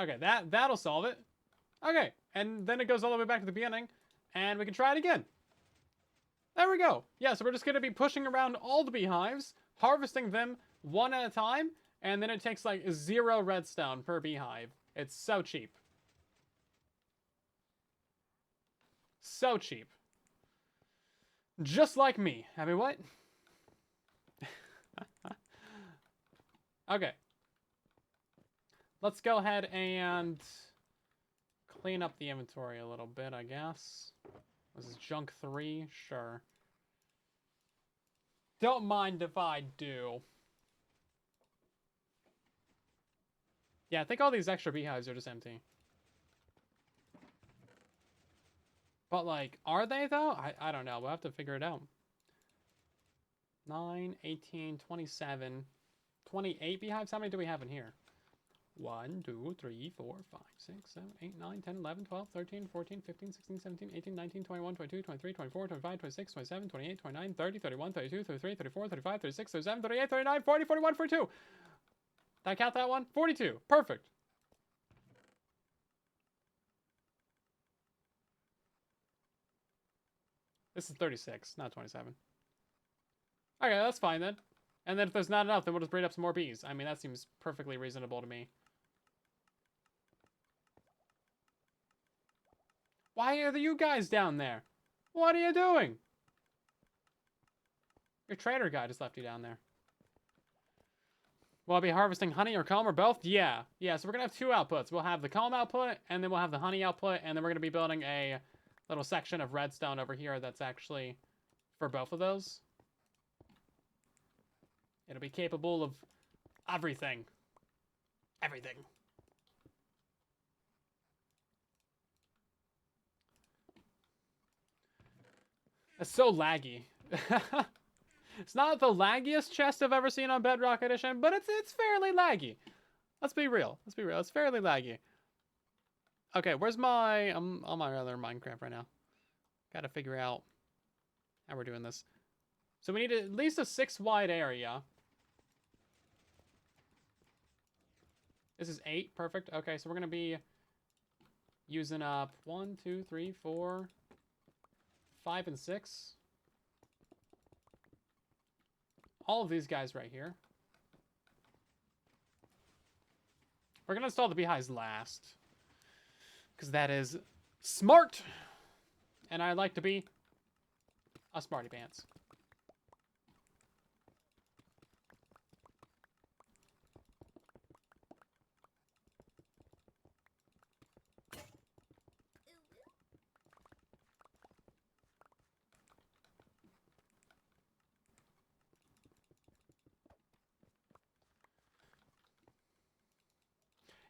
Okay, that'll solve it. Okay, and then it goes all the way back to the beginning, and we can try it again. There we go. Yeah, so we're just going to be pushing around all the beehives, harvesting them one at a time, and then it takes like 0 redstone per beehive. It's so cheap. So cheap. Just like me. I mean, what? Okay. Let's go ahead and clean up the inventory a little bit, I guess. This is junk 3, sure. Don't mind if I do. Yeah, I think all these extra beehives are just empty. But, like, are they, though? I don't know. We'll have to figure it out. 9, 18, 27, 28 beehives? How many do we have in here? 1, 2, 3, 4, 5, 6, 7, 8, 9, 10, 11, 12, 13, 14, 15, 16, 17, 18, 19, 21, 22, 23, 24, 25, 26, 27, 28, 29, 30, 31, 32, 33, 34, 35, 36, 37, 38, 39, 40, 41, 42. Did I count that one? 42. Perfect. This is 36, not 27. Okay, that's fine then. And then if there's not enough, then we'll just breed up some more bees. I mean, that seems perfectly reasonable to me. Why are you guys down there? What are you doing? Your trader guy just left you down there. Will I be harvesting honey or comb or both? Yeah. Yeah, so we're going to have 2 outputs. We'll have the comb output, and then we'll have the honey output, and then we're going to be building a little section of redstone over here that's actually for both of those. It'll be capable of everything. Everything. It's so laggy. It's not the laggiest chest I've ever seen on Bedrock Edition, but it's fairly laggy. Let's be real. Let's be real. It's fairly laggy. Okay, where's my... I'm on my other Minecraft right now. Gotta figure out how we're doing this. So we need at least a 6 wide area. This is 8. Perfect. Okay, so we're going to be using up 1, 2, 3, 4, 5, and 6. All of these guys right here. We're going to install the beehives last, because that is smart. And I like to be a smarty pants.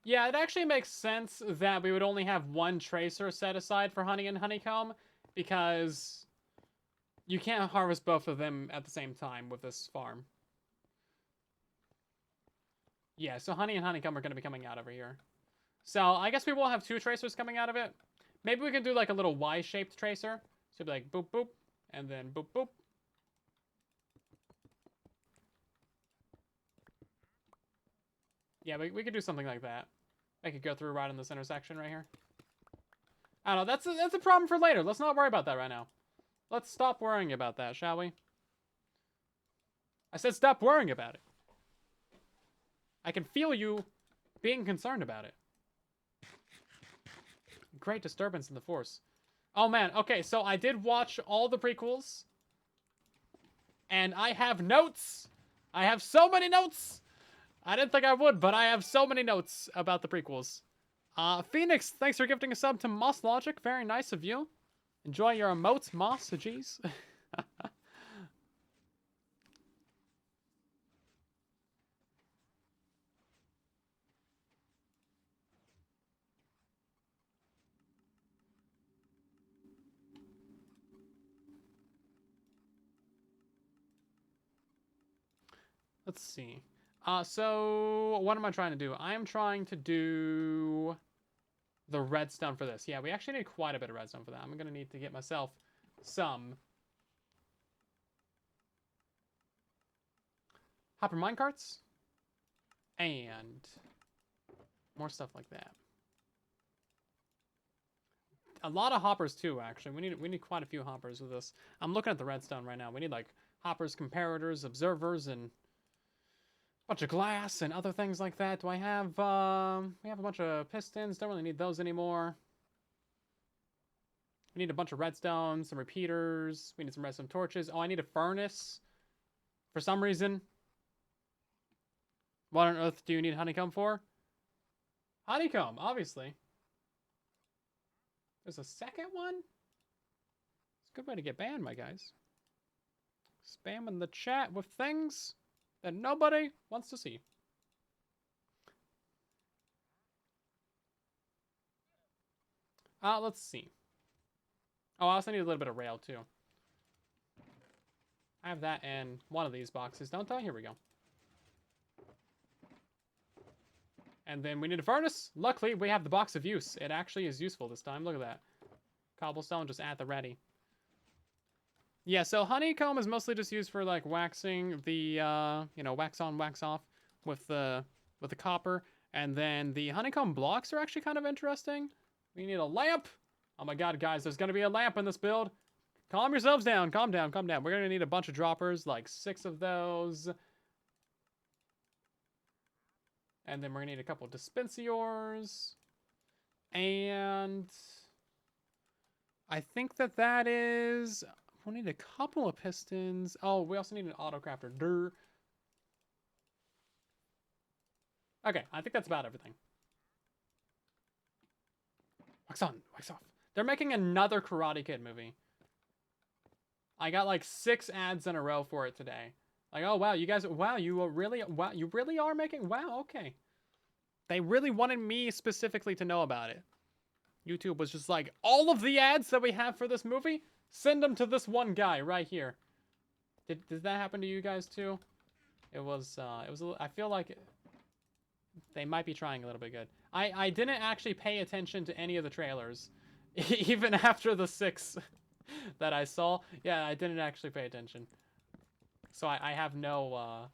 Yeah, it actually makes sense that we would only have 1 tracer set aside for honey and honeycomb, because you can't harvest both of them at the same time with this farm. Yeah, so honey and honeycomb are going to be coming out over here. So I guess we will have 2 tracers coming out of it. Maybe we can do like a little Y-shaped tracer. So it'd be like boop, boop, and then boop, boop. Yeah, we could do something like that. I could go through right in this intersection right here. I don't know, that's a problem for later. Let's not worry about that right now. Let's stop worrying about that, shall we? I said stop worrying about it. I can feel you being concerned about it. great disturbance in the Force. Oh, man. Okay, so I did watch all the prequels. And I have notes. I have so many notes. I didn't think I would, but I have so many notes about the prequels. Phoenix, thanks for gifting a sub to Moss Logic. Very nice of you. Enjoy your emotes, Moss. Jeez. Let's see. So what am I trying to do? I am trying to do the redstone for this. Yeah, we actually need quite a bit of redstone for that. I'm gonna need to get myself some hopper minecarts and more stuff like that. A lot of hoppers too, actually. We need quite a few hoppers with this. I'm looking at the redstone right now. We need like hoppers, comparators, observers, and a bunch of glass and other things like that. Do I have we have a bunch of pistons. Don't really need those anymore. We need a bunch of redstone, some repeaters. We need some redstone torches. Oh, I need a furnace for some reason. What on earth do you need honeycomb for? Honeycomb, obviously. There's a second one? It's a good way to get banned, my guys. Spamming the chat with things that nobody wants to see. Let's see. Oh, I also need a little bit of rail, too. I have that in one of these boxes, don't I? Here we go. And then we need a furnace. Luckily, we have the box of use. It actually is useful this time. Look at that. Cobblestone just at the ready. Yeah, so honeycomb is mostly just used for like waxing the, you know, wax on, wax off with the copper. And then the honeycomb blocks are actually kind of interesting. We need a lamp. Oh my god, guys, there's going to be a lamp in this build. Calm yourselves down. Calm down, calm down. We're going to need a bunch of droppers, like 6 of those. And then we're gonna need a couple of dispensers. And I think that is... We'll need a couple of pistons. Oh, we also need an auto crafter. Durr. Okay, I think that's about everything. Wax on, wax off. They're making another Karate Kid movie. I got like 6 ads in a row for it today. Like, oh, wow, you guys, wow, you really are making, wow, okay. They really wanted me specifically to know about it. YouTube was just like, all of the ads that we have for this movie, send them to this one guy right here. Did that happen to you guys too? It was I feel like they might be trying a little bit good. I didn't actually pay attention to any of the trailers. Even after the 6 that I saw. Yeah, I didn't actually pay attention. So I have no,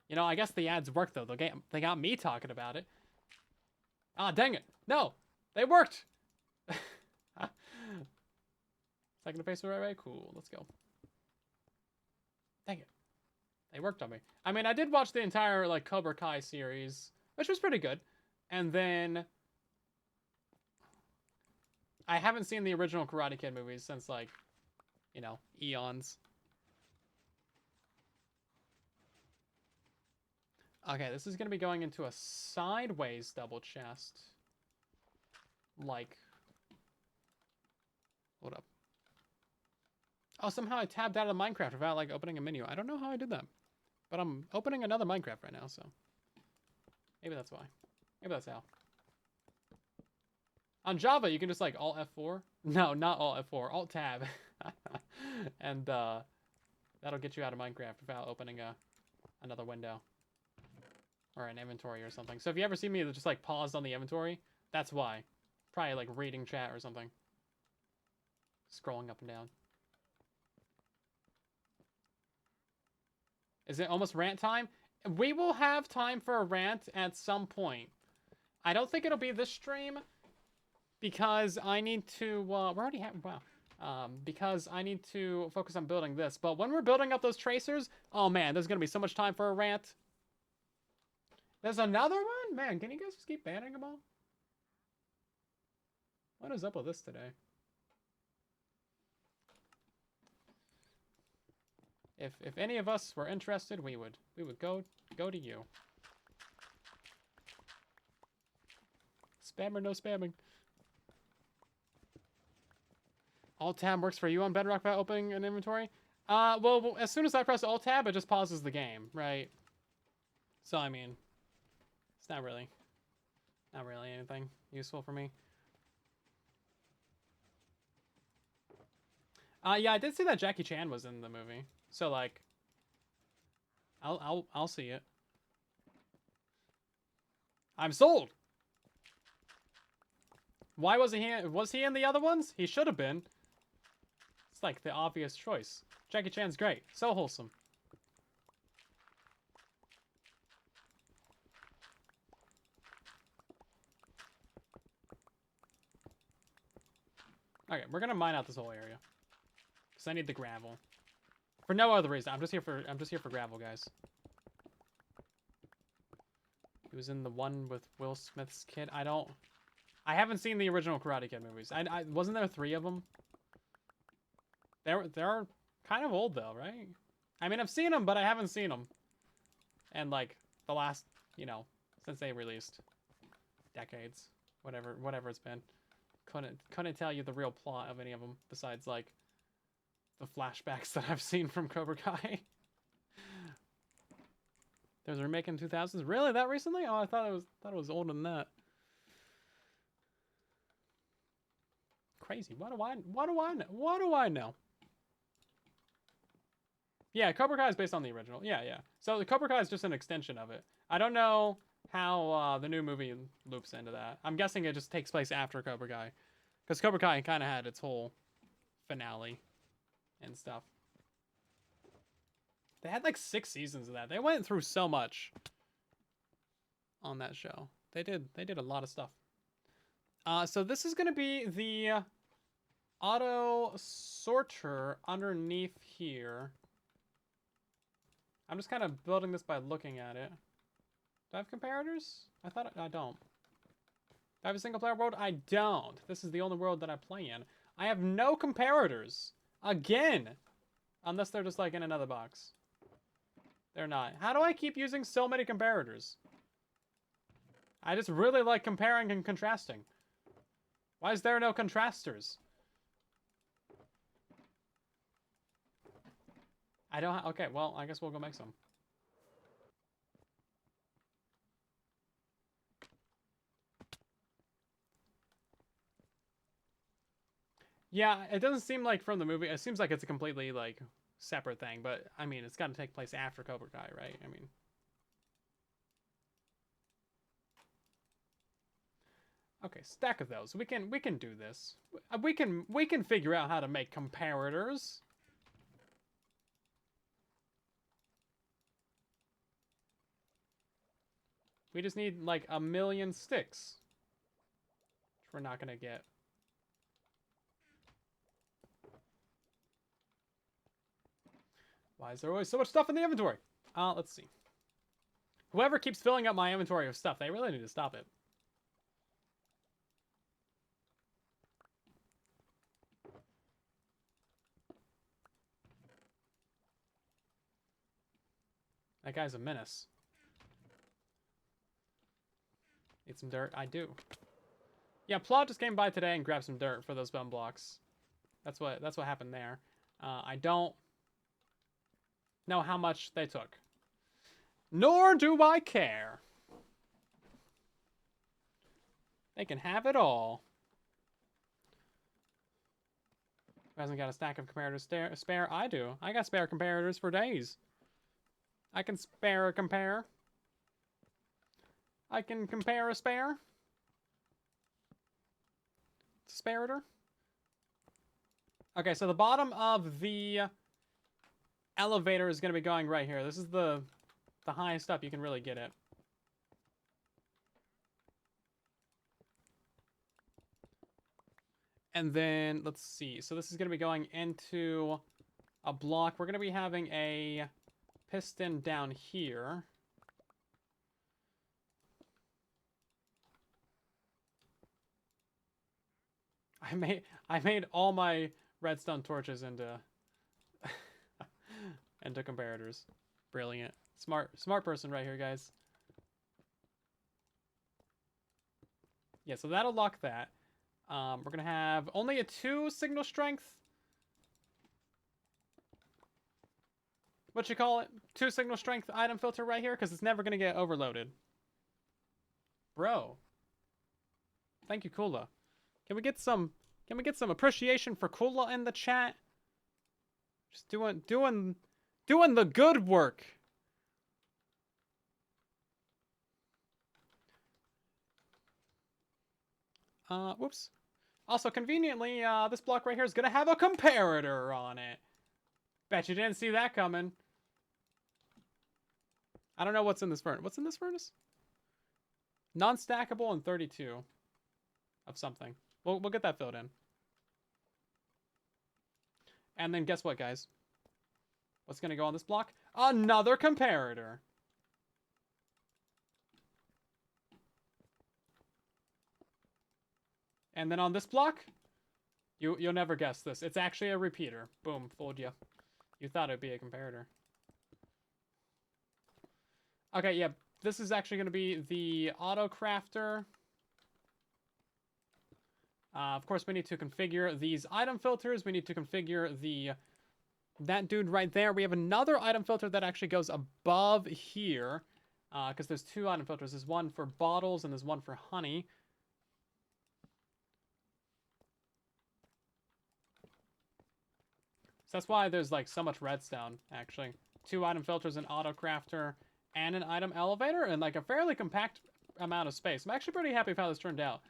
you know, I guess the ads worked, though. They got me talking about it. Ah, dang it. No, they worked. Second to face the right way? Cool, let's go. Dang it. They worked on me. I mean, I did watch the entire, like, Cobra Kai series, which was pretty good. And then I haven't seen the original Karate Kid movies since, like, you know, eons. Okay, this is going to be going into a sideways double chest. Like, hold up. Oh, somehow I tabbed out of Minecraft without, like, opening a menu. I don't know how I did that. But I'm opening another Minecraft right now, so. Maybe that's why. Maybe that's how. On Java, you can just, like, Alt F4. No, not Alt F4. Alt Tab. And, that'll get you out of Minecraft without opening another window. Or an inventory or something. So if you ever see me just, like, paused on the inventory, that's why. Probably, like, reading chat or something. Scrolling up and down. Is it almost rant time? We will have time for a rant at some point. I don't think it'll be this stream. Because I need to, we're already having, wow. Because I need to focus on building this. But when we're building up those tracers, oh man, there's going to be so much time for a rant. There's another one? Man, can you guys just keep banning them all? What is up with this today? If any of us were interested, we would go to you. Spam or no spamming? Alt-tab works for you on Bedrock without opening an inventory? Well, as soon as I press Alt-tab, it just pauses the game, right? So, I mean, it's not really anything useful for me. Yeah, I did see that Jackie Chan was in the movie. So, like, I'll see it. I'm sold! Why wasn't he? Was he in the other ones? He should have been. It's like the obvious choice. Jackie Chan's great. So wholesome. Okay, we're gonna mine out this whole area. Because I need the gravel. For no other reason. I'm just here for gravel, guys. He was in the one with Will Smith's kid. I haven't seen the original Karate Kid movies. Wasn't there 3 of them? They're kind of old though, right? I mean, I've seen them, but I haven't seen them. And like the last, since they released, decades, whatever it's been. Couldn't tell you the real plot of any of them besides like the flashbacks that I've seen from Cobra Kai. There's a remake in 2000s. Really, that recently? Oh, I thought it was older than that. Crazy. What do I know? Yeah, Cobra Kai is based on the original. Yeah. So the Cobra Kai is just an extension of it. I don't know how the new movie loops into that. I'm guessing it just takes place after Cobra Kai. Because Cobra Kai kind of had its whole finale and stuff. They had like 6 seasons of that. They went through so much on that show. They did a lot of stuff. So this is going to be the auto sorter underneath here. I'm just kind of building this by looking at it. Do I have comparators? I thought I don't. Do I have a single player world? I don't. This is the only world that I play in. I have no comparators. Again. Unless they're just like in another box. They're not. How do I keep using so many comparators? I just really like comparing and contrasting. Why is there no contrasters? I don't have... Okay, well, I guess we'll go make some. Yeah, it doesn't seem like from the movie. It seems like it's a completely, like, separate thing. But, I mean, it's got to take place after Cobra Kai, right? I mean... Okay, stack of those. We can do this. We can figure out how to make comparators. We just need like 1,000,000 sticks, which we're not gonna get. Why is there always so much stuff in the inventory? Let's see. Whoever keeps filling up my inventory of stuff, they really need to stop it. That guy's a menace. Need some dirt? I do. Yeah, Plot just came by today and grabbed some dirt for those bone blocks. That's what happened there. I don't know how much they took. Nor do I care. They can have it all. Who hasn't got a stack of comparators spare? I do. I got spare comparators for days. I can spare a compare. I can compare a spare. Sparator. Okay, so the bottom of the elevator is going to be going right here. This is the highest up you can really get it. And then, let's see. So this is going to be going into a block. We're going to be having a piston down here. I made all my redstone torches into into comparators. Brilliant. Smart person right here, guys. Yeah, so that'll lock that. We're gonna have only a 2 signal strength. What you call it? 2 signal strength item filter right here, because it's never gonna get overloaded. Bro. Thank you, Kula. Can we get some appreciation for Kula in the chat? Just doing the good work. Whoops. Also, conveniently, this block right here is gonna have a comparator on it. Bet you didn't see that coming. I don't know what's in this furnace. What's in this furnace? Non-stackable and 32 of something. We'll get that filled in. And then guess what, guys? What's gonna go on this block? Another comparator. And then on this block, you'll never guess this. It's actually a repeater. Boom, fooled you. You thought it'd be a comparator. Okay, yeah, this is actually going to be the auto crafter. Of course, we need to configure these item filters. We need to configure that dude right there. We have another item filter that actually goes above here, because there's 2 item filters. There's one for bottles and there's one for honey. So that's why there's like so much redstone, actually. 2 item filters, an auto crafter, and an item elevator, and like a fairly compact amount of space. I'm actually pretty happy with how this turned out.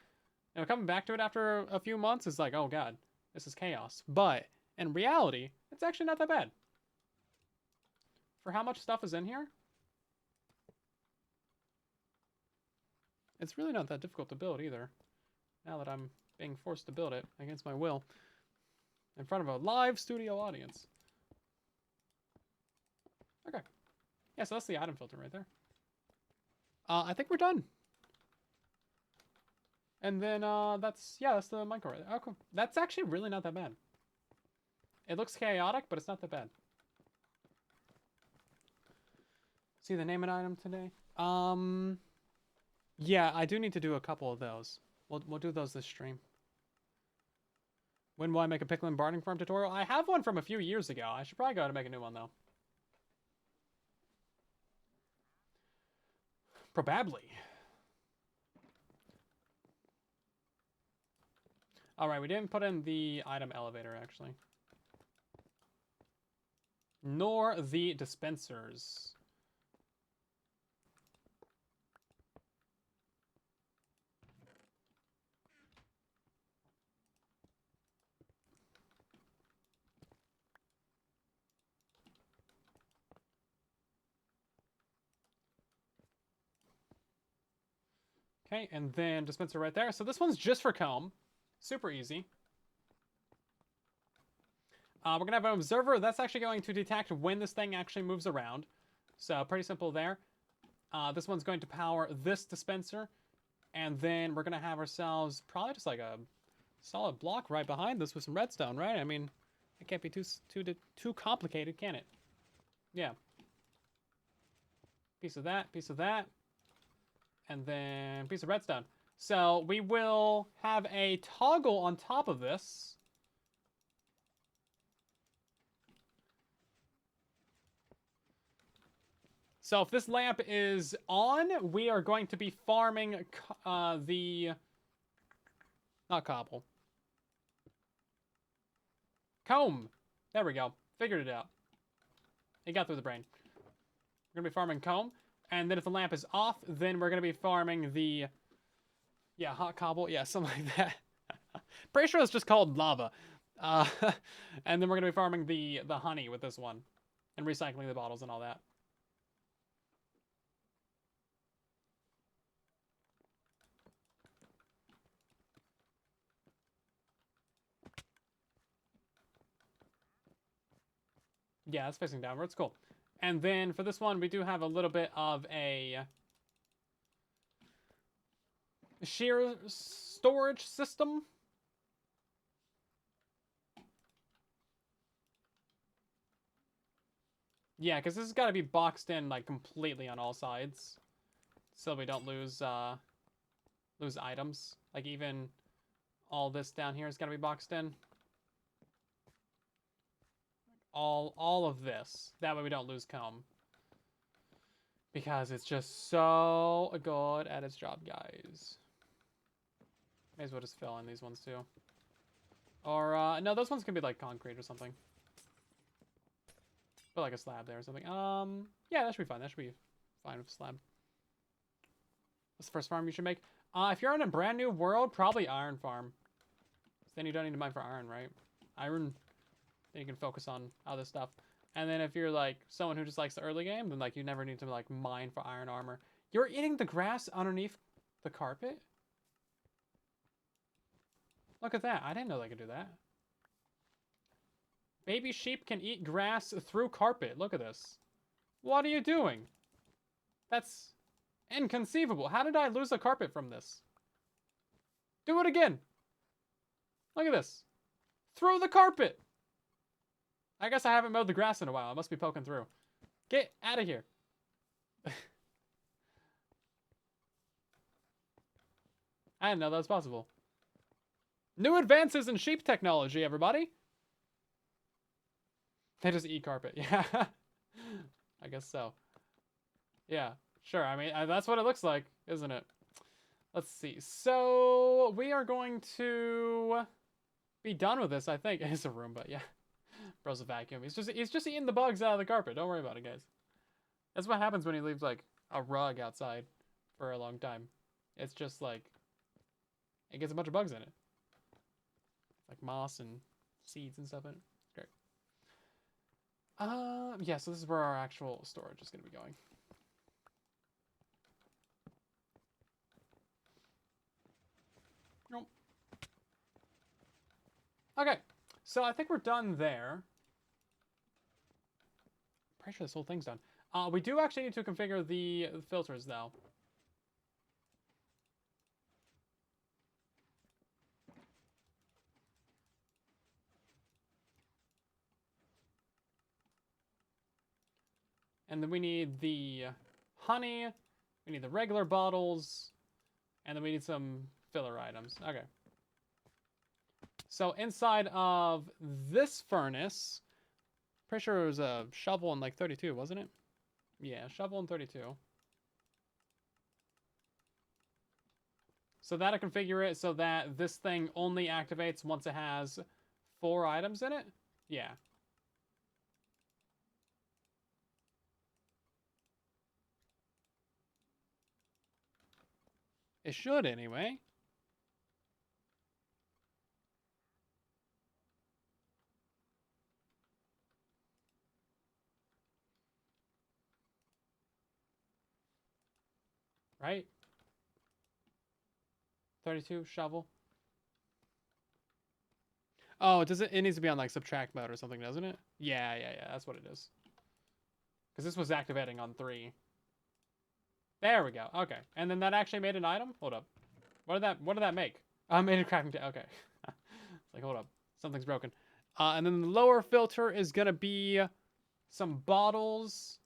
You know, coming back to it after a few months is like, oh god, this is chaos. But in reality, it's actually not that bad. For how much stuff is in here, it's really not that difficult to build either. Now that I'm being forced to build it against my will. In front of a live studio audience. Okay. Yeah, so that's the item filter right there. I think we're done. And then, that's the micro right there. Oh, cool. That's actually really not that bad. It looks chaotic, but it's not that bad. See the name and item today? Yeah, I do need to do a couple of those. We'll do those this stream. When will I make a Picklin Barting Farm tutorial? I have one from a few years ago. I should probably go ahead and make a new one, though. Probably. Alright, we didn't put in the item elevator, actually. Nor the dispensers. Okay, and then dispenser right there. So this one's just for comb. Super easy. We're going to have an observer. That's actually going to detect when this thing actually moves around. So pretty simple there. This one's going to power this dispenser. And then we're going to have ourselves probably just like a solid block right behind this with some redstone, right? I mean, it can't be too complicated, can it? Yeah. Piece of that, and then piece of redstone. So we will have a toggle on top of this. So if this lamp is on, we are going to be farming not cobble. Comb. There we go. Figured it out. It got through the brain. We're going to be farming comb. And then if the lamp is off, then we're going to be farming the... Yeah, hot cobble. Yeah, something like that. Pretty sure it's just called lava. And then we're going to be farming the honey with this one. And recycling the bottles and all that. Yeah, it's facing downwards. Cool. And then for this one, we do have a little bit of a shear storage system. Yeah, because this has got to be boxed in like completely on all sides, so we don't lose lose items. Like even all this down here has got to be boxed in. All of this. That way we don't lose comb. Because it's just so good at its job, guys. May as well just fill in these ones too. Or no, those ones can be like concrete or something. Put like a slab there or something. Yeah, that should be fine. That should be fine with a slab. What's the first farm you should make? If you're in a brand new world, probably iron farm. Then you don't need to mine for iron, right? Iron, then you can focus on other stuff. And then if you're like someone who just likes the early game, then like you never need to like mine for iron armor. You're eating the grass underneath the carpet? Look at that. I didn't know they could do that. Baby sheep can eat grass through carpet. Look at this. What are you doing? That's inconceivable. How did I lose a carpet from this? Do it again. Look at this. Through the carpet. I guess I haven't mowed the grass in a while. I must be poking through. Get out of here. I didn't know that was possible. New advances in sheep technology, everybody. They just eat carpet. Yeah. I guess so. Yeah, sure. I mean, that's what it looks like, isn't it? Let's see. So we are going to be done with this, I think. It's a Roomba, yeah. Bro's a vacuum. He's just eating the bugs out of the carpet. Don't worry about it, guys. That's what happens when you leave like a rug outside for a long time. It's just like it gets a bunch of bugs in it. Like moss and seeds and stuff in it. Great. Yeah, so this is where our actual storage is gonna be going. Nope. Okay, so I think we're done there. Pretty sure this whole thing's done. We do actually need to configure the filters, though. And then we need the honey, we need the regular bottles, and then we need some filler items. Okay. So inside of this furnace, pretty sure it was a shovel in like 32, wasn't it? Yeah, shovel in 32. So that'll configure it so that this thing only activates once it has 4 items in it? Yeah. It should anyway. Right? 32, shovel. Oh, does it? It needs to be on like subtract mode or something, doesn't it? Yeah, that's what it is. Because this was activating on 3. There we go. Okay, and then that actually made an item. Hold up. What did that make? Made a crafting table. Okay. It's like, hold up, something's broken. And then the lower filter is gonna be some bottles.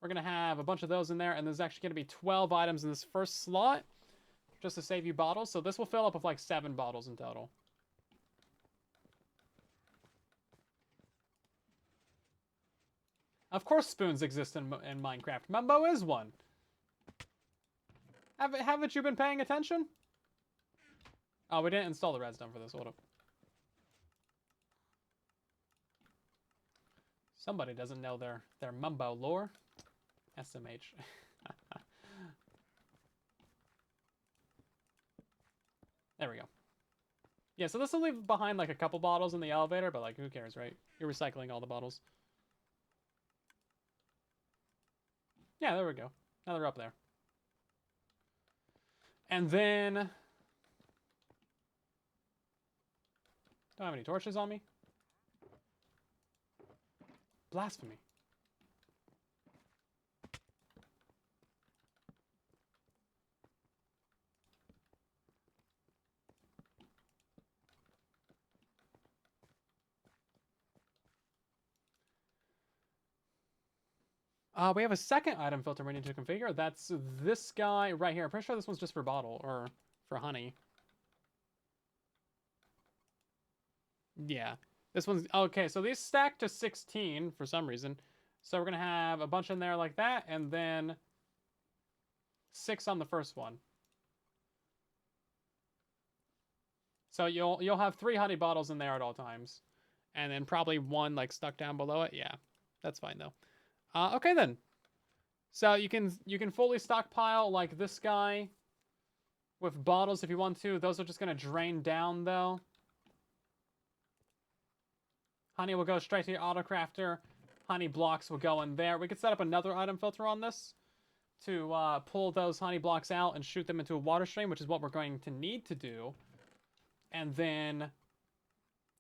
We're gonna have a bunch of those in there, and there's actually gonna be 12 items in this first slot, just to save you bottles. So this will fill up with like 7 bottles in total. Of course spoons exist in Minecraft. Mumbo is one. Haven't you been paying attention? Oh, we didn't install the redstone for this. Hold up. Somebody doesn't know their Mumbo lore. SMH. There we go. Yeah, so this will leave behind like a couple bottles in the elevator, but like who cares, right? You're recycling all the bottles. Yeah, there we go. Now they're up there. And then... Don't have any torches on me. Blasphemy. We have a second item filter we need to configure. That's this guy right here. I'm pretty sure this one's just for bottle or for honey. Yeah. This one's okay. So these stack to 16 for some reason. So we're gonna have a bunch in there like that, and then 6 on the first one. So you'll have 3 honey bottles in there at all times, and then probably 1 like stuck down below it. Yeah, that's fine though. Okay then. So you can fully stockpile like this guy with bottles if you want to. Those are just gonna drain down though. Honey will go straight to your auto crafter. Honey blocks will go in there. We could set up another item filter on this to pull those honey blocks out and shoot them into a water stream, which is what we're going to need to do. And then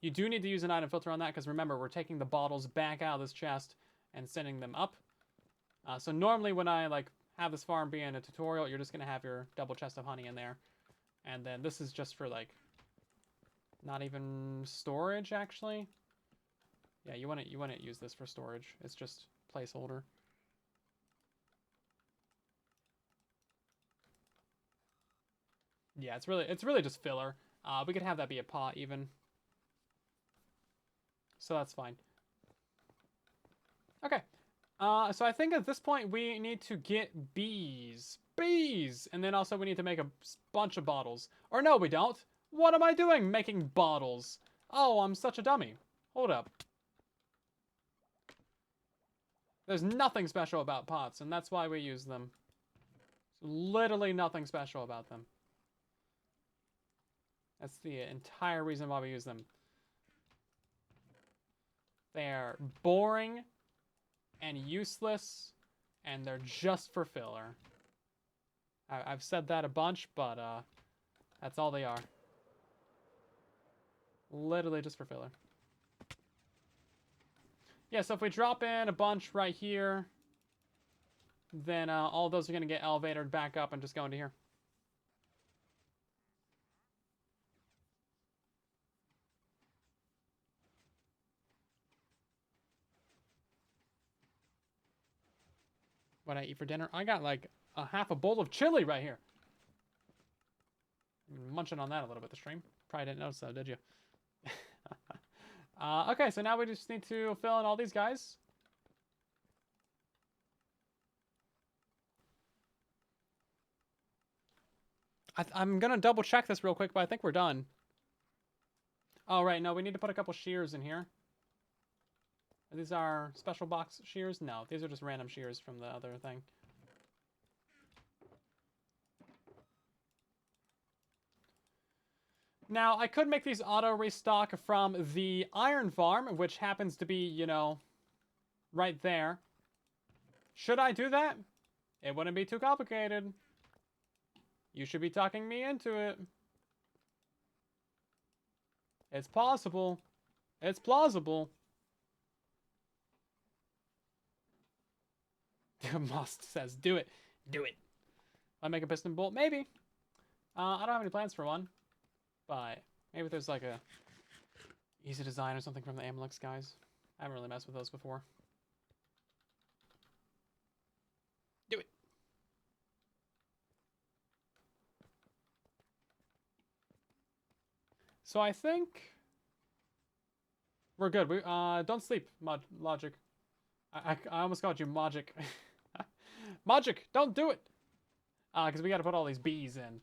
you do need to use an item filter on that because remember, we're taking the bottles back out of this chest and sending them up. So normally when I like have this farm be in a tutorial, you're just going to have your double chest of honey in there. And then this is just for like, not even storage actually. Yeah, you want to use this for storage. It's just placeholder. Yeah, it's really just filler. We could have that be a pot even. So that's fine. Okay. So I think at this point we need to get bees. Bees! And then also we need to make a bunch of bottles. Or no, we don't. What am I doing making bottles? Oh, I'm such a dummy. Hold up. There's nothing special about pots, and that's why we use them. There's literally nothing special about them. That's the entire reason why we use them. They're boring and useless, and they're just for filler. I've said that a bunch, but that's all they are. Literally just for filler. Yeah, so if we drop in a bunch right here, then all those are going to get elevated back up and just go into here. What I eat for dinner? I got like a half a bowl of chili right here. I'm munching on that a little bit this stream. Probably didn't notice though, did you? Okay, so now we just need to fill in all these guys. I'm gonna double check this real quick, but I think we're done. Oh, right, no, we need to put a couple shears in here. Are these our special box shears? No, these are just random shears from the other thing. Now, I could make these auto restock from the iron farm, which happens to be, you know, right there. Should I do that? It wouldn't be too complicated. You should be talking me into it. It's possible. It's plausible. Must says, do it. Do it. I make a piston bolt? Maybe. I don't have any plans for one. But maybe there's like a easy design or something from the Amalix guys. I haven't really messed with those before. Do it. So I think we're good. We don't sleep, Logic. I almost called you Magic. Magic, don't do it. Because we got to put all these bees in.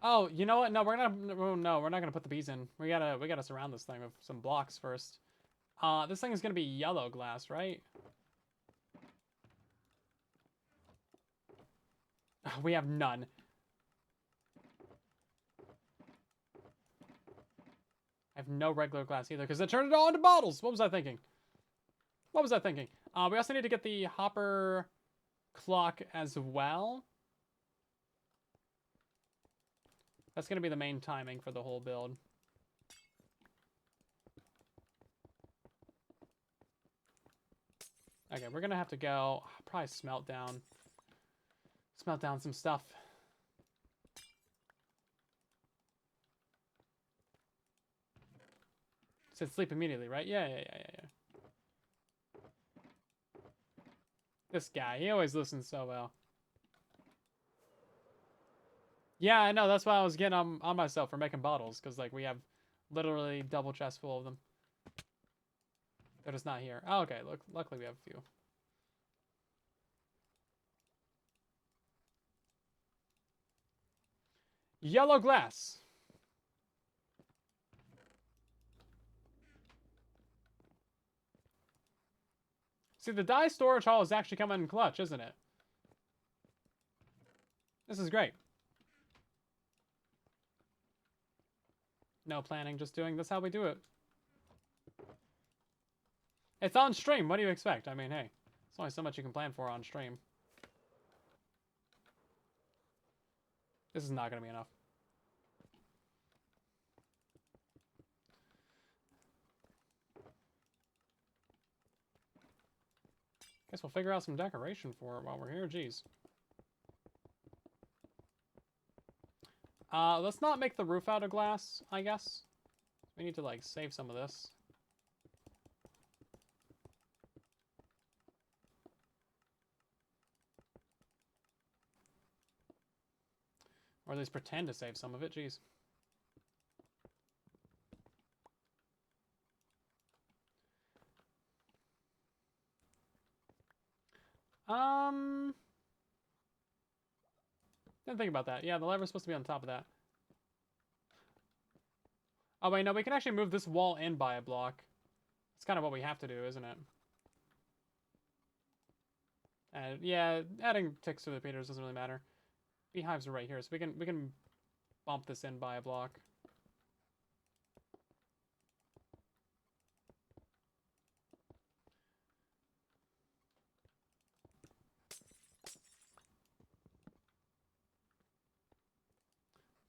Oh, you know what? No, we're not gonna put the bees in. We gotta surround this thing with some blocks first. This thing is gonna be yellow glass, right? We have none. I have no regular glass either, because I turned it all into bottles. What was I thinking? What was I thinking? We also need to get the hopper clock as well. That's going to be the main timing for the whole build. Okay, we're gonna have to go probably smelt down some stuff. Said sleep immediately, right? Yeah. This guy, he always listens so well. Yeah, I know. That's why I was getting on myself for making bottles, because like we have literally double chests full of them. They're just not here. Oh, okay. Look, luckily we have a few. Yellow glass. See, the dye storage hall is actually coming in clutch, isn't it? This is great. No planning, just doing this how we do it. It's on stream. What do you expect? I mean, hey, there's only so much you can plan for on stream. This is not going to be enough. Guess we'll figure out some decoration for it while we're here. Jeez. Let's not make the roof out of glass, I guess. We need to, like, save some of this. Or at least pretend to save some of it. Jeez. Didn't think about that. Yeah, the lever's supposed to be on top of that. Oh, wait, no, we can actually move this wall in by a block. It's kind of what we have to do, isn't it? And yeah, adding ticks to the repeaters doesn't really matter. Beehives are right here, so we can bump this in by a block.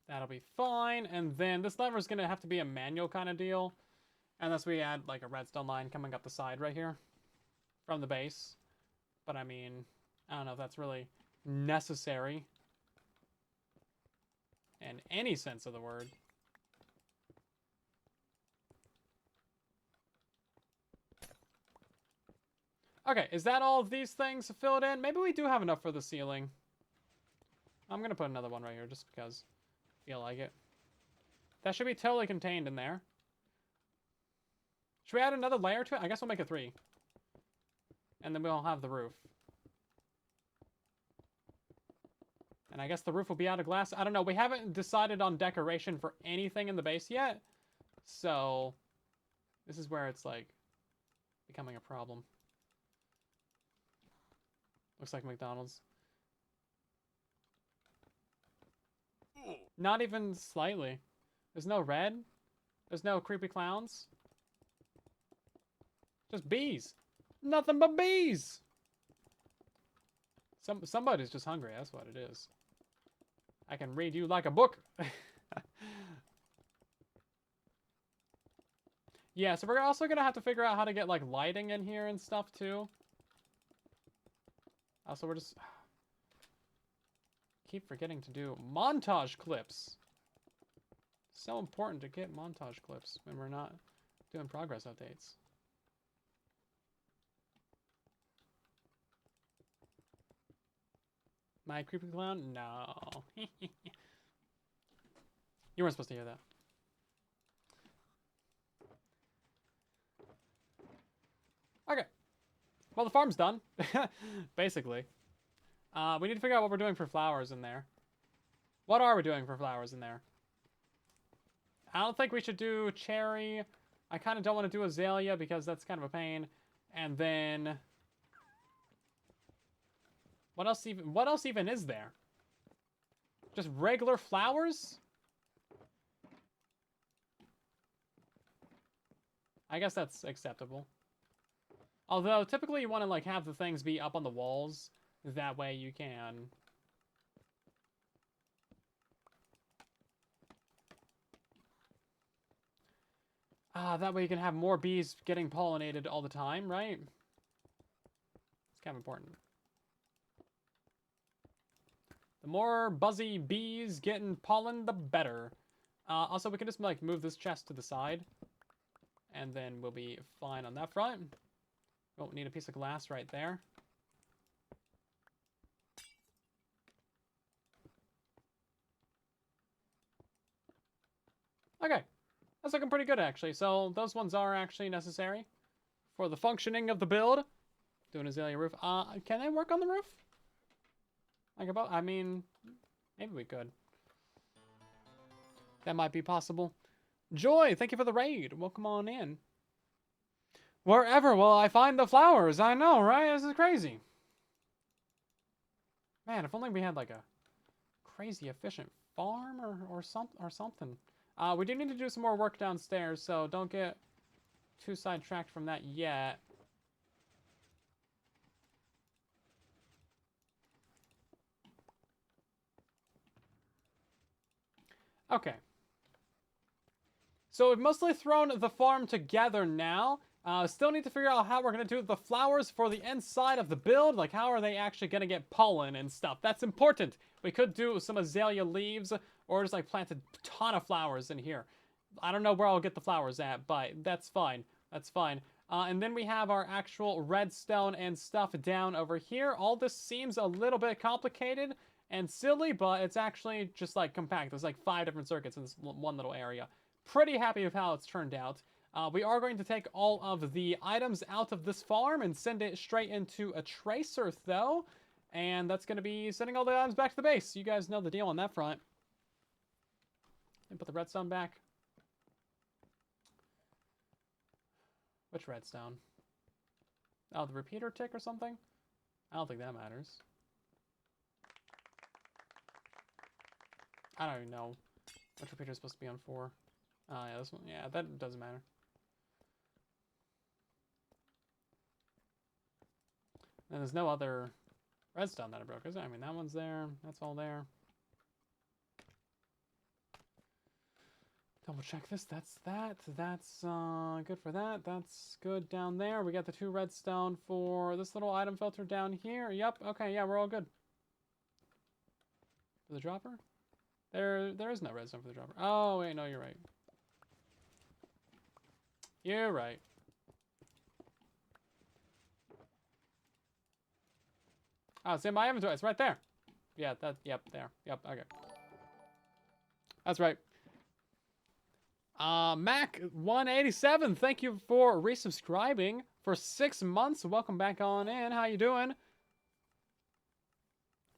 That'll be fine. And then this lever is going to have to be a manual kind of deal. Unless we add like a redstone line coming up the side right here from the base. But I mean, I don't know if that's really necessary in any sense of the word. Okay, is that all of these things filled in? Maybe we do have enough for the ceiling. I'm going to put another one right here just because I feel like it. That should be totally contained in there. Should we add another layer to it? I guess we'll make it 3. And then we'll have the roof. And I guess the roof will be out of glass. I don't know. We haven't decided on decoration for anything in the base yet. So this is where it's like becoming a problem. Looks like McDonald's. Not even slightly. There's no red. There's no creepy clowns. Just bees. Nothing but bees. Somebody's just hungry. That's what it is. I can read you like a book. Yeah, so we're also going to have to figure out how to get like lighting in here and stuff too. Also, we're just... keep forgetting to do montage clips. So important to get montage clips when we're not doing progress updates. My creepy clown? No. You weren't supposed to hear that. Okay. Well, the farm's done. Basically. We need to figure out what we're doing for flowers in there. What are we doing for flowers in there? I don't think we should do cherry. I kind of don't want to do azalea because that's kind of a pain. And then... What else even is there? Just regular flowers? I guess that's acceptable. Although, typically you want to, like, have the things be up on the walls. That way you can... that way you can have more bees getting pollinated all the time, right? kind of important. The more buzzy bees getting pollen, the better. Also, we can just like move this chest to the side, and then we'll be fine on that front. Won't need a piece of glass right there. Okay, that's looking pretty good actually. So those ones are actually necessary for the functioning of the build. Doing azalea roof. Can they work on the roof? Like about, I mean, maybe we could. That might be possible. Joy, thank you for the raid. Welcome on in. Wherever will I find the flowers? I know, right? This is crazy. Man, if only we had like a crazy efficient farm or something. We do need to do some more work downstairs, so don't get too sidetracked from that yet. Okay. So we've mostly thrown the farm together now. Still need to figure out how we're going to do the flowers for the inside of the build. Like, how are they actually going to get pollen and stuff? That's important. We could do some azalea leaves or just, like, plant a ton of flowers in here. I don't know where I'll get the flowers at, but that's fine. That's fine. And then we have our actual redstone and stuff down over here. All this seems a little bit complicated and silly, but it's actually just, like, compact. There's, like, 5 different circuits in this one little area. Pretty happy with how it's turned out. We are going to take all of the items out of this farm and send it straight into a tracer, though. And that's going to be sending all the items back to the base. You guys know the deal on that front. And put the redstone back. Which redstone? Oh, the repeater tick or something? I don't think that matters. I don't even know which repeater is supposed to be on for. Yeah, this one. Yeah, that doesn't matter. And there's no other redstone that I broke, is there? I mean, that one's there. That's all there. Double check this. That's that. That's good for that. That's good down there. We got the 2 redstone for this little item filter down here. Yep. Okay. Yeah, we're all good. For the dropper? There is no redstone for the dropper. Oh wait, no, you're right. You're right. Oh, it's in my inventory. It's right there. Yeah, that. Yep, there. Yep. Okay. That's right. Mac187, thank you for resubscribing for 6 months. Welcome back on in. How you doing?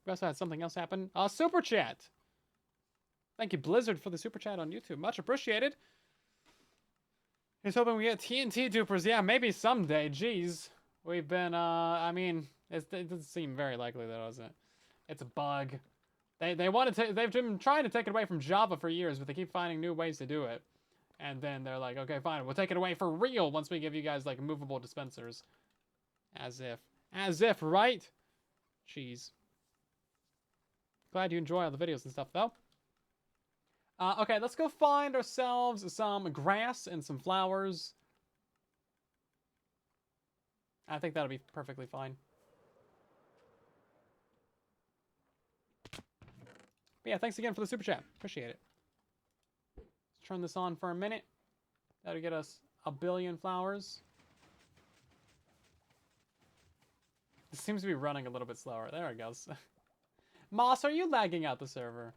We also had something else happen. Super chat. Thank you, Blizzard, for the super chat on YouTube. Much appreciated. He's hoping we get TNT dupers. Yeah, maybe someday. Jeez. We've been, I mean, it doesn't seem very likely, though, does it? It's a bug. They want to they've been trying to take it away from Java for years, but they keep finding new ways to do it. And then they're like, okay, fine, we'll take it away for real once we give you guys, like, movable dispensers. As if. As if, right? Jeez. Glad you enjoy all the videos and stuff, though. Okay, let's go find ourselves some grass and some flowers. I think that'll be perfectly fine. But yeah, thanks again for the super chat. Appreciate it. Let's turn this on for a minute. That'll get us 1 billion flowers. It seems to be running a little bit slower. There it goes. Moss, are you lagging out the server?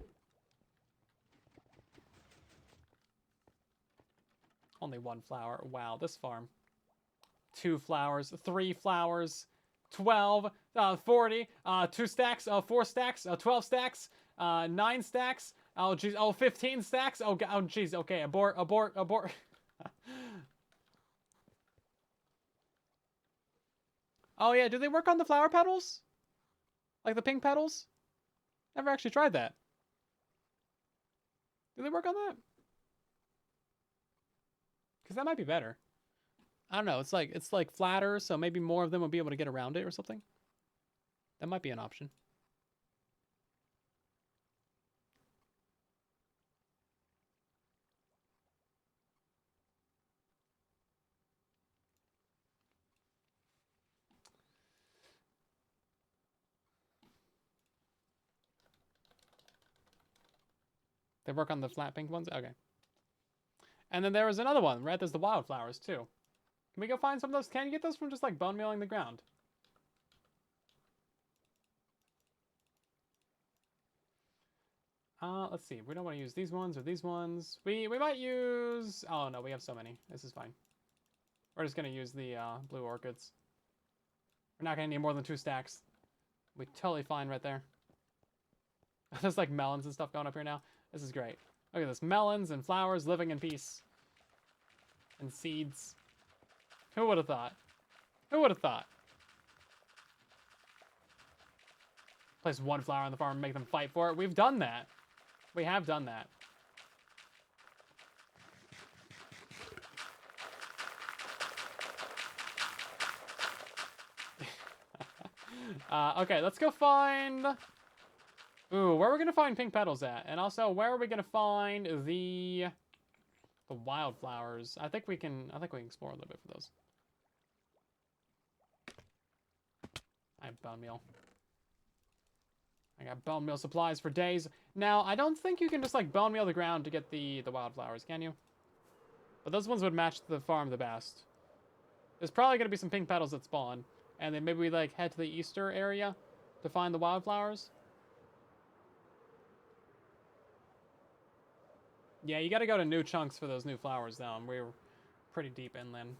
Only 1 flower. Wow, this farm. 2 flowers, 3 flowers, 12, 40, 2 stacks, 4 stacks, 12 stacks, 9 stacks. Oh, jeez. Oh, 15 stacks. Oh, jeez. Okay, abort, abort, abort. Oh, yeah. Do they work on the flower petals? Like the pink petals? Never actually tried that. Do they work on that? Because that might be better. I don't know. It's like flatter, so maybe more of them will be able to get around it or something. That might be an option. They work on the flat pink ones? Okay. And then there was another one, right? There's the wildflowers, too. Can we go find some of those? Can you get those from just, like, bone mealing the ground? Let's see. We don't want to use these ones or these ones. We might use... Oh, no, we have so many. This is fine. We're just going to use the blue orchids. We're not going to need more than 2 stacks. We're totally fine right there. There's, like, melons and stuff going up here now. This is great. Look at this. Melons and flowers living in peace. And seeds. Who would have thought? Who would have thought? Place 1 flower on the farm and make them fight for it. We've done that. We have done that. Okay, let's go find... Ooh, where are we going to find pink petals at? And also, where are we going to find the wildflowers? I think we can explore a little bit for those. I have bone meal. I got bone meal supplies for days. Now, I don't think you can just, like, bone meal the ground to get the wildflowers, can you? But those ones would match the farm the best. There's probably going to be some pink petals that spawn. And then maybe we, like, head to the Easter area to find the wildflowers. Yeah, you got to go to new chunks for those new flowers, though. And we're pretty deep inland.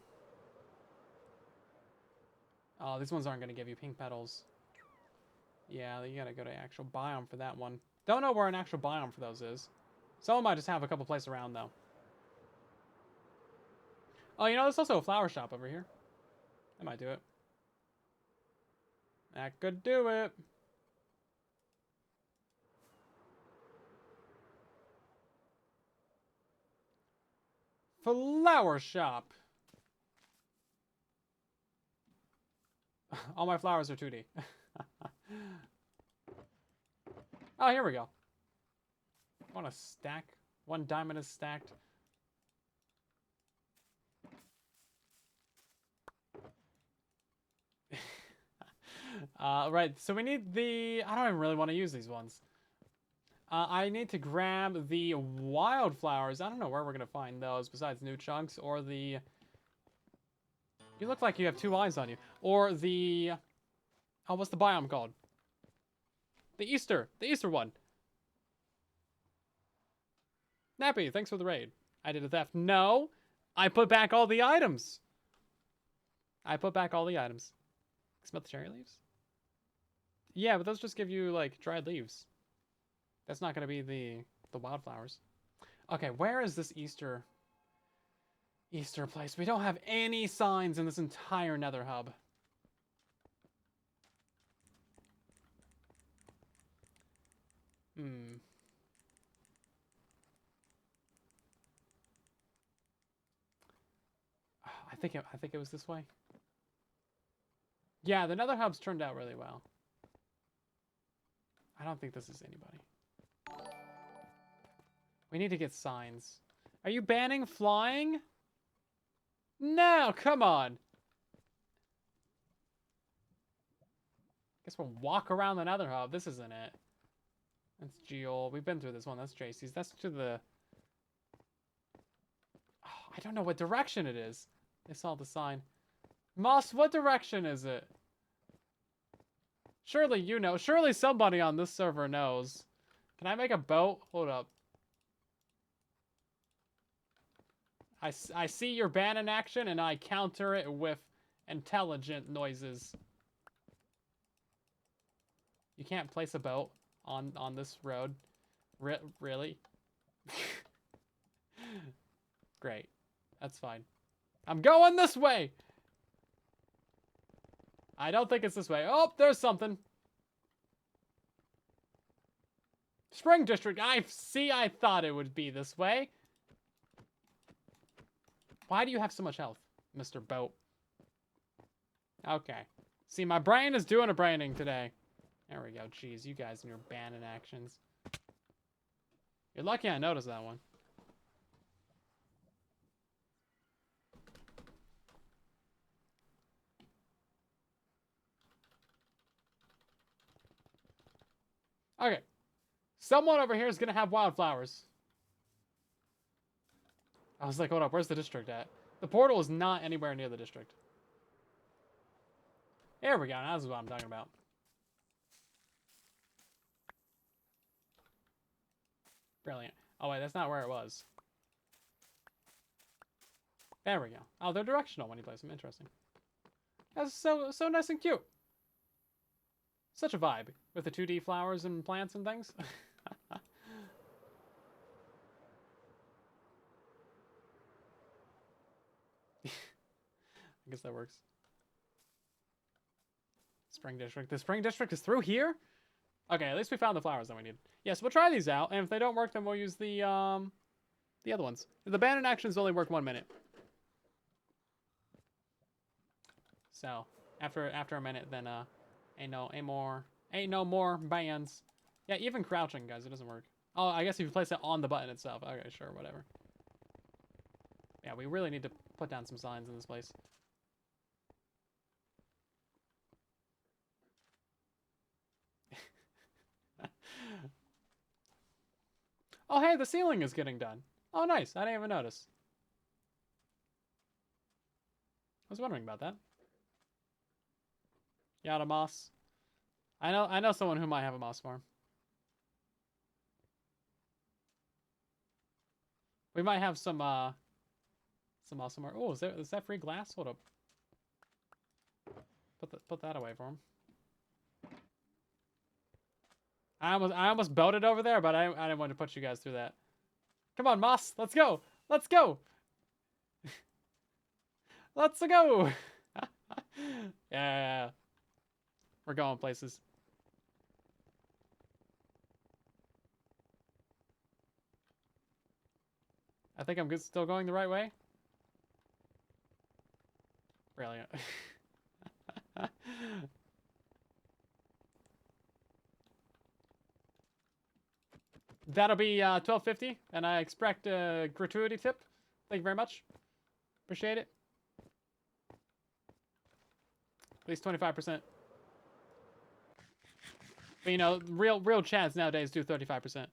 Oh, these ones aren't going to give you pink petals. Yeah, you got to go to actual biome for that one. Don't know where an actual biome for those is. Someone might just have a couple places around, though. Oh, you know, there's also a flower shop over here. That might do it. That could do it. Flower shop. All my flowers are 2D. Oh, here we go. Want a stack? 1 diamond is stacked. Right, so we need the... I don't even really want to use these ones. I need to grab the wildflowers. I don't know where we're going to find those besides new chunks or the... You look like you have 2 eyes on you. Or the... Oh, what's the biome called? The Easter one. Nappy, thanks for the raid. I did a theft. No, I put back all the items. Smell the cherry leaves? Yeah, but those just give you, like, dried leaves. That's not going to be the wildflowers. Okay, where is this Easter place? We don't have any signs in this entire nether hub. I think it was this way. Yeah, the nether hub's turned out really well. I don't think this is anybody. We need to get signs. Are you banning flying? No, come on. Guess we'll walk around the nether hub. This isn't it. That's Geol. We've been through this one. That's JC's. That's to the... Oh, I don't know what direction it is. I saw the sign. Moss, what direction is it? Surely you know. Surely somebody on this server knows. Can I make a boat? Hold up. I see your ban in action, and I counter it with intelligent noises. You can't place a boat on this road. Really? Great. That's fine. I'm going this way! I don't think it's this way. Oh, there's something. Spring District. I thought it would be this way. Why do you have so much health, Mr. Boat? Okay. See, my brain is doing a branding today. There we go. Jeez, you guys and your banning actions. You're lucky I noticed that one. Okay. Someone over here is going to have wildflowers. I was like, hold up, where's the district at? The portal is not anywhere near the district. There we go. Now this is what I'm talking about. Brilliant. Oh, wait, that's not where it was. There we go. Oh, they're directional when you place them. Interesting. That's so nice and cute. Such a vibe with the 2D flowers and plants and things. I guess that works. Spring District. The Spring District is through here? Okay, at least we found the flowers that we need. Yes, we'll try these out, and if they don't work, then we'll use the other ones. The abandoned actions only work 1 minute. So, after a minute, then ain't no more bands. Yeah, even crouching, guys, it doesn't work. Oh, I guess if you place it on the button itself. Okay, sure, whatever. Yeah, we really need to put down some signs in this place. Oh, hey, the ceiling is getting done. Oh, nice. I didn't even notice. I was wondering about that. Yada moss. I know someone who might have a moss farm. We might have some awesome art. Oh, is that free glass? Hold up. Put that away for him. I almost belted over there, but I didn't want to put you guys through that. Come on, Moss. Let's go. Let's go. Let's go. Yeah. We're going places. I think I'm still going the right way. Brilliant. That'll be $12.50, and I expect a gratuity tip. Thank you very much. Appreciate it. At least 25%. But you know, real chads nowadays do 35%.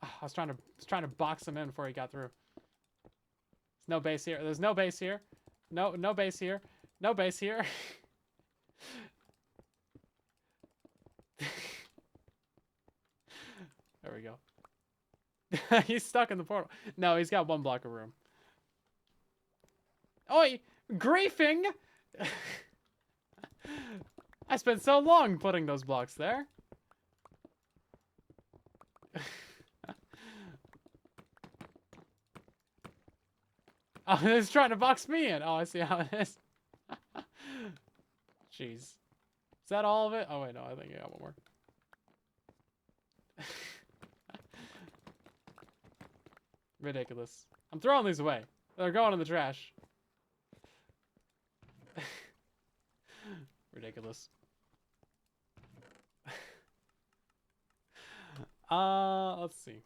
I was trying to box him in before he got through. There's no base here. There's no base here. No base here. No base here. There we go. He's stuck in the portal. No, he's got 1 block of room. Oi! Griefing! I spent so long putting those blocks there. Oh, he's trying to box me in. Oh, I see how it is. Jeez. Is that all of it? Oh, wait, no, I think I got 1 more. Ridiculous. I'm throwing these away. They're going in the trash. Ridiculous. Let's see.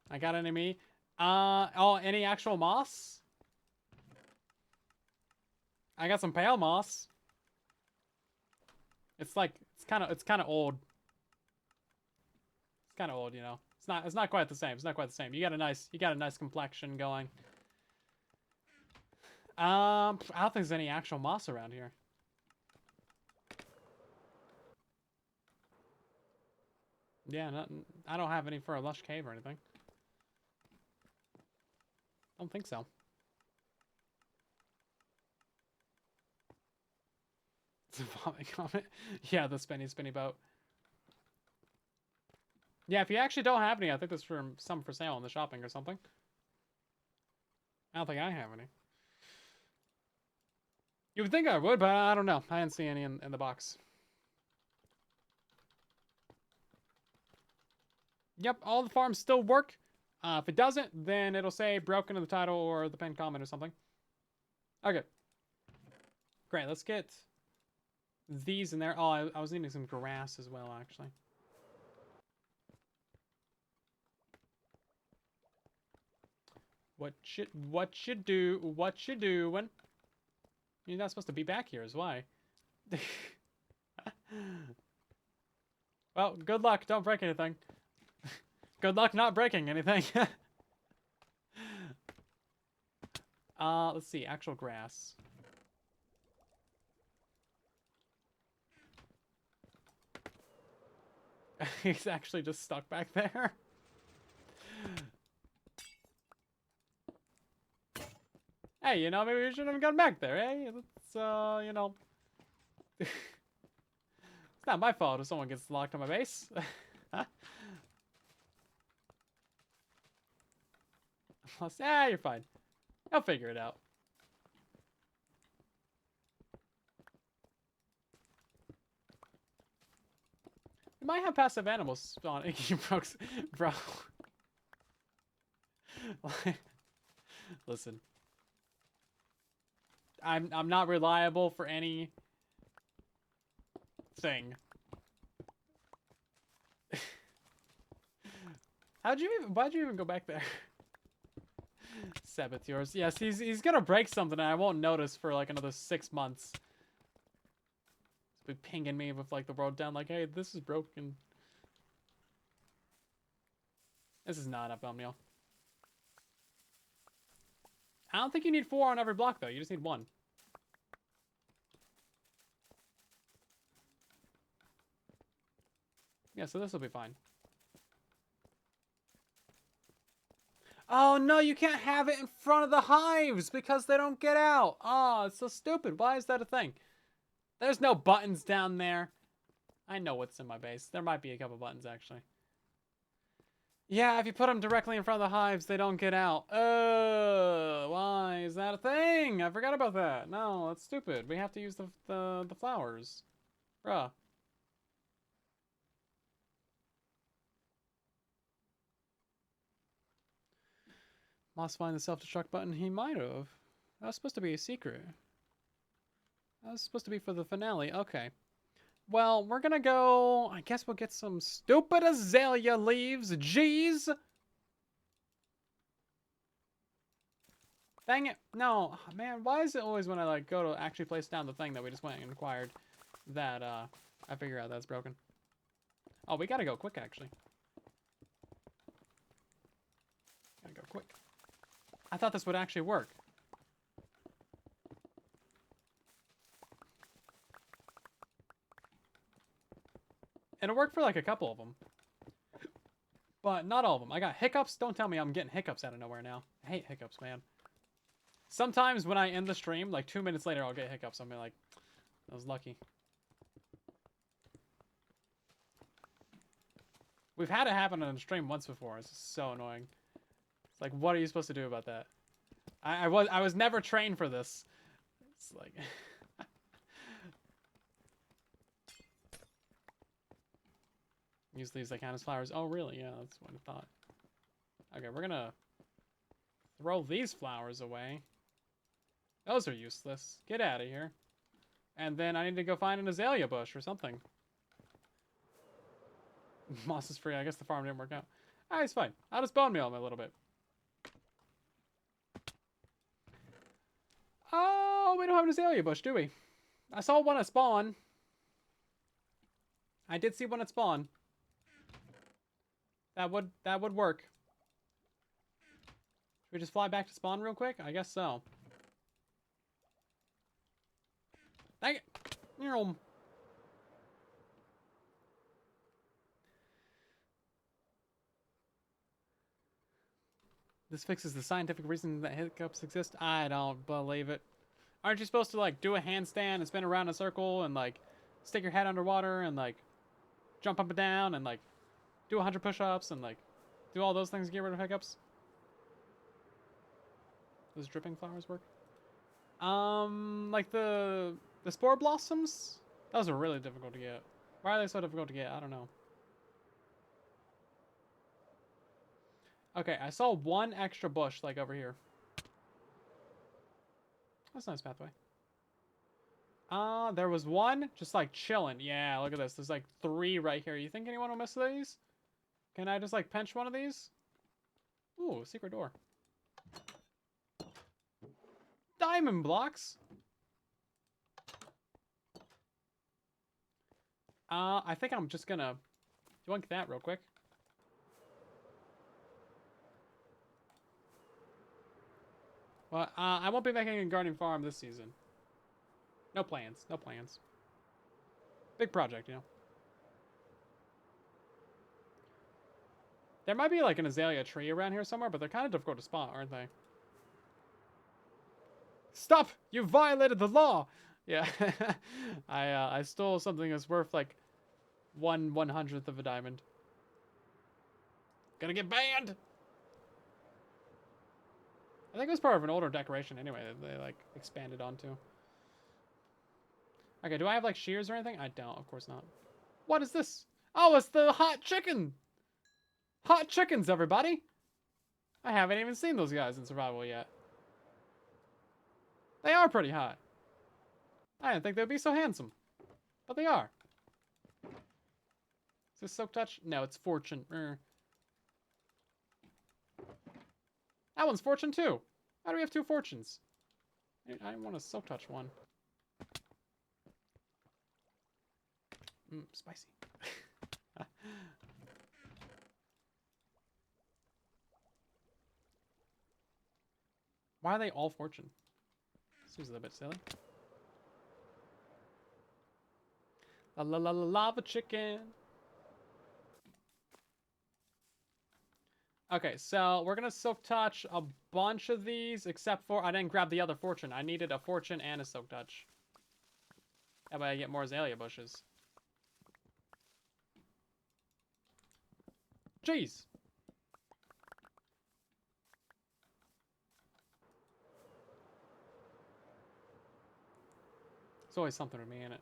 I got an enemy. Oh, any actual moss? I got some pale moss. It's like it's kind of old. It's kind of old, you know. It's not quite the same. It's not quite the same. You got a nice complexion going. I don't think there's any actual moss around here. Yeah, I don't have any for a lush cave or anything. I don't think so. It's a vomit comment. Yeah, the spinny boat. Yeah, if you actually don't have any, I think there's some for sale in the shopping or something. I don't think I have any. You would think I would, but I don't know. I didn't see any in the box. Yep, all the farms still work. If it doesn't, then it'll say broken in the title or the pinned comment or something. Okay. Great, let's get these in there. Oh, I was needing some grass as well, actually. What you doing? You're not supposed to be back here, is why. Well, good luck. Don't break anything. Good luck not breaking anything. Let's see. Actual grass. He's actually just stuck back there. Hey, you know, maybe we shouldn't have gone back there, eh? Let's, you know... It's not my fault if someone gets locked on my base. Plus, you're fine. I'll figure it out. We might have passive animals spawning. Bro. Listen. I'm not reliable for any thing. Why'd you even go back there? Saboteurs. Yes, he's gonna break something and I won't notice for like another 6 months. He's been pinging me with like the world down like, hey, this is broken. This is not enough bone meal. I don't think you need 4 on every block though, you just need 1. Yeah, so this will be fine. Oh no, you can't have it in front of the hives because they don't get out. Oh, it's so stupid. Why is that a thing? There's no buttons down there. I know what's in my base. There might be a couple buttons actually. Yeah, if you put them directly in front of the hives, they don't get out. Why is that a thing? I forgot about that. No, that's stupid. We have to use the flowers. Bruh. Moss find the self-destruct button. He might have. That was supposed to be a secret. That was supposed to be for the finale. Okay. Well, we're gonna go... I guess we'll get some stupid azalea leaves. Jeez! Dang it. No. Man, why is it always when I like go to actually place down the thing that we just went and acquired that I figure out that's broken? Oh, we gotta go quick, actually. Gotta go quick. I thought this would actually work. It'll work for like a couple of them. But not all of them. I got hiccups. Don't tell me I'm getting hiccups out of nowhere now. I hate hiccups, man. Sometimes when I end the stream, like 2 minutes later, I'll get hiccups. I'll be like, I was lucky. We've had it happen on a stream once before. It's so annoying. It's like, what are you supposed to do about that? I was never trained for this. It's like... Use these like as flowers. Oh, really? Yeah, that's what I thought. Okay, we're gonna throw these flowers away. Those are useless. Get out of here. And then I need to go find an azalea bush or something. Moss is free. I guess the farm didn't work out. Ah, it's fine. I'll just bone meal him a little bit. Oh, we don't have an azalea bush, do we? I saw one at spawn. I did see one at spawn. That would work. Should we just fly back to spawn real quick? I guess so. Dang it! This fixes the scientific reason that hiccups exist? I don't believe it. Aren't you supposed to, like, do a handstand and spin around in a circle and, like, stick your head underwater and, like, jump up and down and, like, do 100 push-ups and, like, do all those things to get rid of hiccups? Does dripping flowers work? Like the spore blossoms? Those are really difficult to get. Why are they so difficult to get? I don't know. Okay, I saw one extra bush, like, over here. That's a nice pathway. There was one just, like, chilling. Yeah, look at this. There's, like, 3 right here. You think anyone will miss these? Can I just, like, pinch one of these? Ooh, secret door. Diamond blocks? I think I'm just gonna yoink that real quick. Well, I won't be making a garden farm this season. No plans. No plans. Big project, you know. There might be like an azalea tree around here somewhere, but they're kind of difficult to spot, aren't they? Stop! You violated the law! Yeah. I stole something that's worth like 1/100th of a diamond. Gonna get banned! I think it was part of an older decoration anyway that they like expanded onto. Okay, do I have like shears or anything? I don't, of course not. What is this? Oh, it's the hot chicken! Hot chickens, everybody! I haven't even seen those guys in survival yet. They are pretty hot. I didn't think they'd be so handsome. But they are. Is this Silk Touch? No, it's Fortune. That one's Fortune too. Why do we have 2 Fortunes? I want a Silk Touch one. Spicy. Why are they all Fortune? Seems a little bit silly. La la la la lava chicken. Okay, so we're gonna Silk Touch a bunch of these, except for I didn't grab the other Fortune. I needed a Fortune and a Silk Touch. That way I get more azalea bushes. Jeez. There's always something with me in it.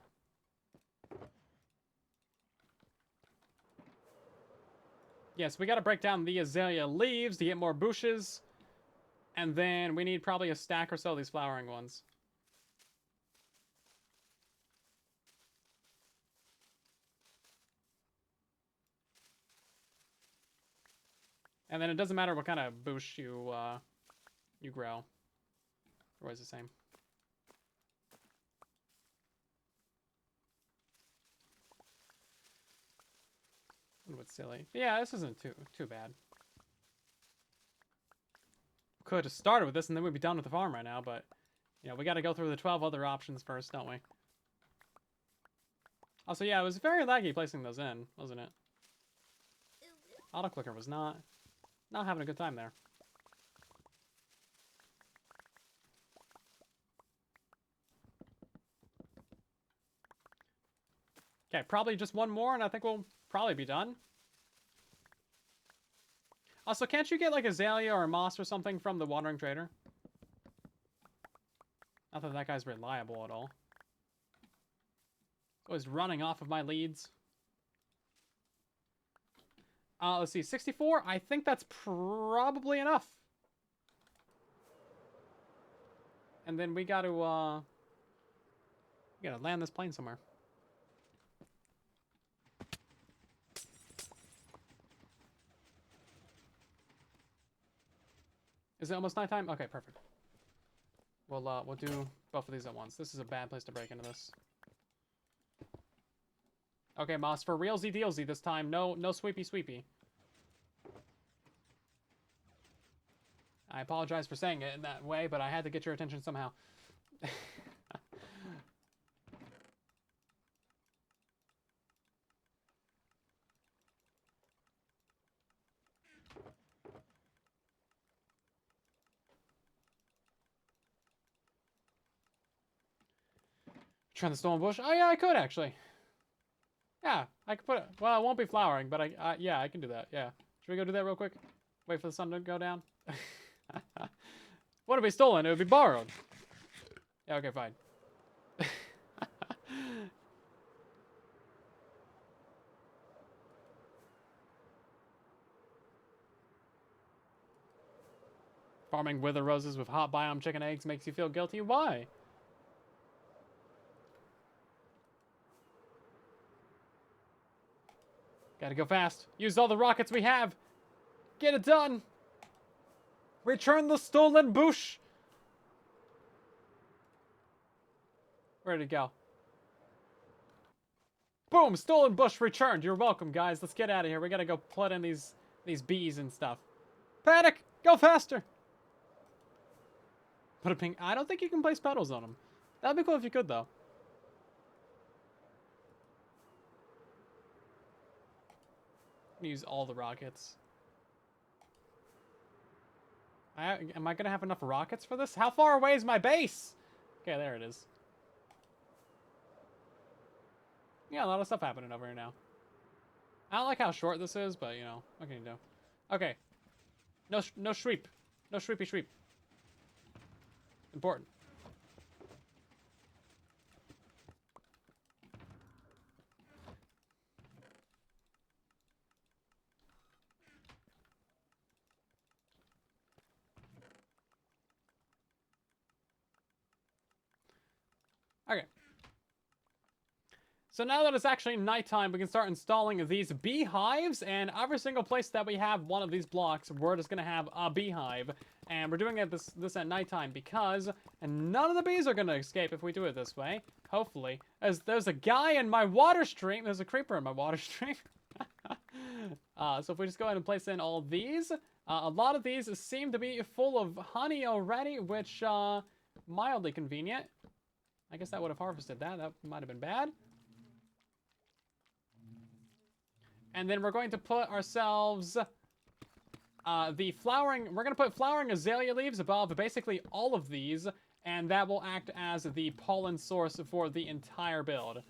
Yes, we gotta break down the azalea leaves to get more bushes. And then we need probably a stack or so of these flowering ones. And then it doesn't matter what kind of bush you grow. They're always the same. A little bit silly. Yeah, this isn't too bad. Could have started with this and then we'd be done with the farm right now, but you know, we got to go through the 12 other options first, don't we? Also, yeah, it was very laggy placing those in, wasn't it? Auto clicker was not having a good time there. Okay, probably just one more and I think we'll probably be done. Also, can't you get like azalea or moss or something from the wandering trader? Not that that guy's reliable at all. He's always running off of my leads. Let's see, 64. I think that's probably enough. And then we gotta land this plane somewhere. Is it almost nighttime? Okay, perfect. We'll do both of these at once. This is a bad place to break into this. Okay, Moss, for realsy dealsy this time. No sweepy sweepy. I apologize for saying it in that way, but I had to get your attention somehow. Trying the stolen bush? Oh yeah, I could actually. Yeah, I could put it. Well, it won't be flowering, but yeah, I can do that. Yeah. Should we go do that real quick? Wait for the sun to go down? What would be stolen? It would be borrowed. Yeah, okay, fine. Farming wither roses with hot biome chicken eggs makes you feel guilty? Why? Gotta go fast. Use all the rockets we have. Get it done. Return the stolen bush. Where'd it go? Boom! Stolen bush returned. You're welcome, guys. Let's get out of here. We gotta go put in these bees and stuff. Panic! Go faster! Put a ping. I don't think you can place petals on them. That'd be cool if you could, though. Use all the rockets. Am I gonna have enough rockets for this? How far away is my base? Okay, there it is. Yeah, a lot of stuff happening over here now. I don't like how short this is, but you know, what can you do? Okay. No shreep. No shreepy shreep. Important. Okay. So now that it's actually nighttime, we can start installing these beehives, and every single place that we have one of these blocks, we're just gonna have a beehive. And we're doing it this at nighttime because none of the bees are gonna escape if we do it this way. Hopefully. As there's a guy in my water stream, there's a creeper in my water stream. So if we just go ahead and place in all these, a lot of these seem to be full of honey already, which, mildly convenient. I guess that would have harvested that. That might have been bad. And then we're going to put ourselves the flowering. We're going to put flowering azalea leaves above basically all of these. And that will act as the pollen source for the entire build.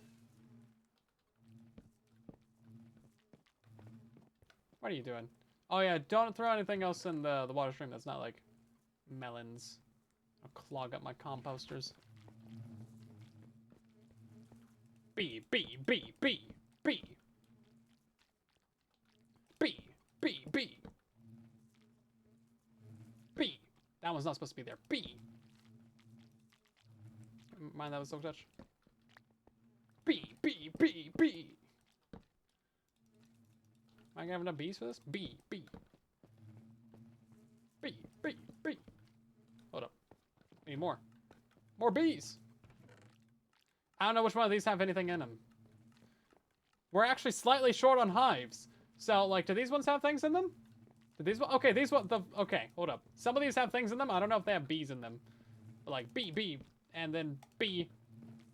What are you doing? Oh yeah, don't throw anything else in the water stream that's not like melons. I'll clog up my composters. Bee, bee, bee, bee, bee. Bee, bee, bee. Bee. That one's not supposed to be there. Bee. Mind that was so touch. Bee, bee, bee, bee. Am I gonna have enough bees for this? Bee, bee. Bee, bee, bee. Hold up. We need more. More bees. I don't know which one of these have anything in them. We're actually slightly short on hives. So, like, do these ones have things in them? Do these one? Okay, these one. Okay, hold up. Some of these have things in them. I don't know if they have bees in them. But like, bee, bee, and then bee,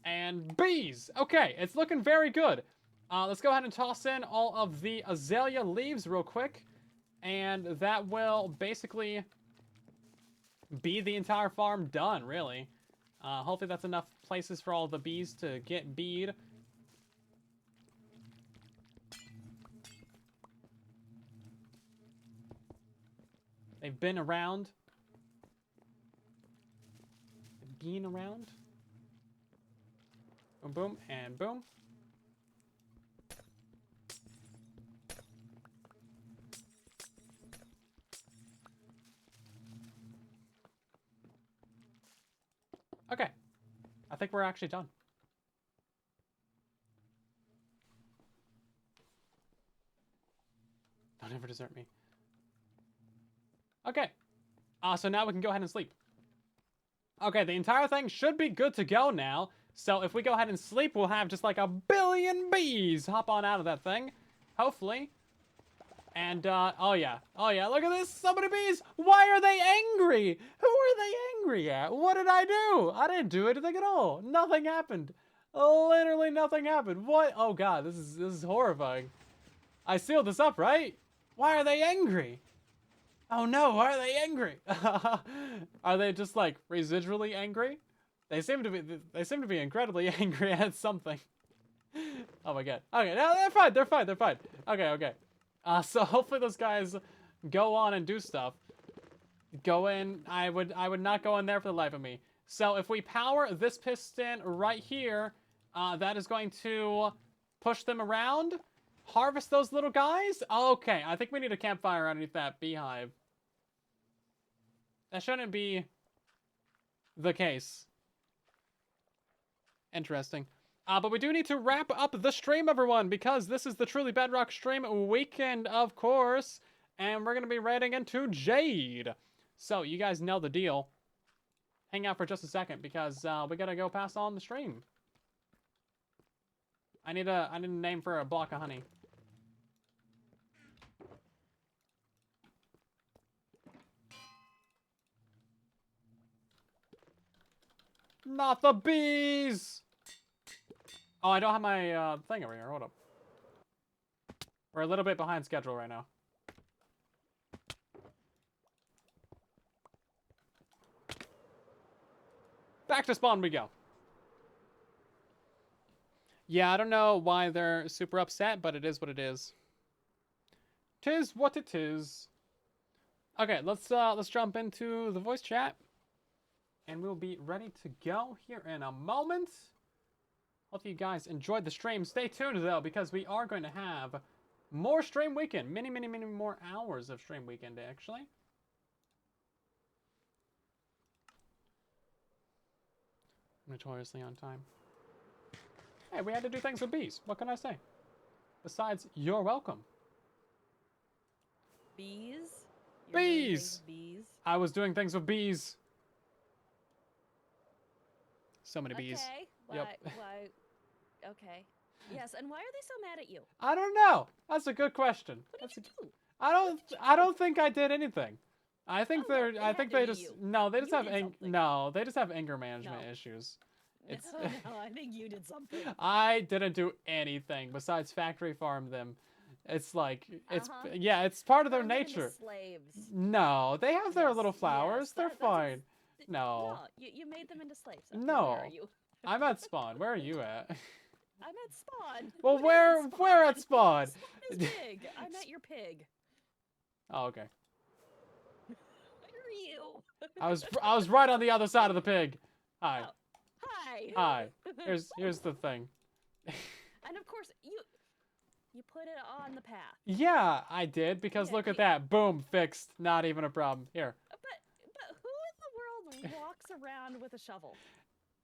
and bees. Okay, it's looking very good. Let's go ahead and toss in all of the azalea leaves real quick. And that will basically be the entire farm done, really. Hopefully that's enough places for all the bees to get beed. They've been around. Being around. Boom, boom, and boom. Okay. I think we're actually done. Don't ever desert me. Okay. So now we can go ahead and sleep. Okay, the entire thing should be good to go now. So if we go ahead and sleep, we'll have just like 1 billion bees hop on out of that thing. Hopefully. And, oh yeah, look at this, so many bees! Why are they angry? Who are they angry at? What did I do? I didn't do anything at all. Nothing happened. Literally nothing happened. What? Oh god, this is horrifying. I sealed this up, right? Why are they angry? Oh no, why are they angry? Are they just like residually angry? They seem to be incredibly angry at something. Oh my god. Okay, no, they're fine. Okay. So hopefully those guys go on and do stuff. Go in. I would not go in there for the life of me. So if we power this piston right here, that is going to push them around. Harvest those little guys. Okay, I think we need a campfire underneath that beehive. That shouldn't be the case. Interesting. But we do need to wrap up the stream, everyone, because this is the Truly Bedrock stream weekend, of course. And we're going to be raiding into Jade. So, you guys know the deal. Hang out for just a second, because we got to go pass on the stream. I need a name for a block of honey. Not the bees! Oh, I don't have my thing over here. Hold up. We're a little bit behind schedule right now. Back to spawn we go. Yeah, I don't know why they're super upset, but it is what it is. 'Tis what it is. Okay, let's jump into the voice chat. And we'll be ready to go here in a moment. Hope you guys enjoyed the stream. Stay tuned though, because we are going to have more stream weekend. Many more hours of stream weekend actually. Notoriously on time. Hey, we had to do things with bees. What can I say? Besides, you're welcome. Bees? Bees! Bees? I was doing things with bees. So many bees. Okay. Yep. Why? Okay. Yes, and why are they so mad at you? I don't know. That's a good question. What did you do? I don't think I did anything. I think Oh, no, they're it I had think to they be just you. no, they just You have did something. no, they just have anger management No. issues. It's No, I think you did something. I didn't do anything besides factory farm them. It's like it's yeah, it's part of their Turn them into nature. Slaves. No, they have their Yes, little yes, flowers. They're that's fine. No. No, you made them into slaves. Okay, No. Where are you? I'm at spawn. Where are you at? I'm at spawn. Well, where at spawn? Spawn is big. I'm at your pig. Oh, okay. Where are you? I was right on the other side of the pig. Hi. Oh, hi. Hi. Here's the thing. And of course, you put it on the path. Yeah, I did because Yeah, look at that. Boom, fixed. Not even a problem. Here. But who in the world walks around with a shovel?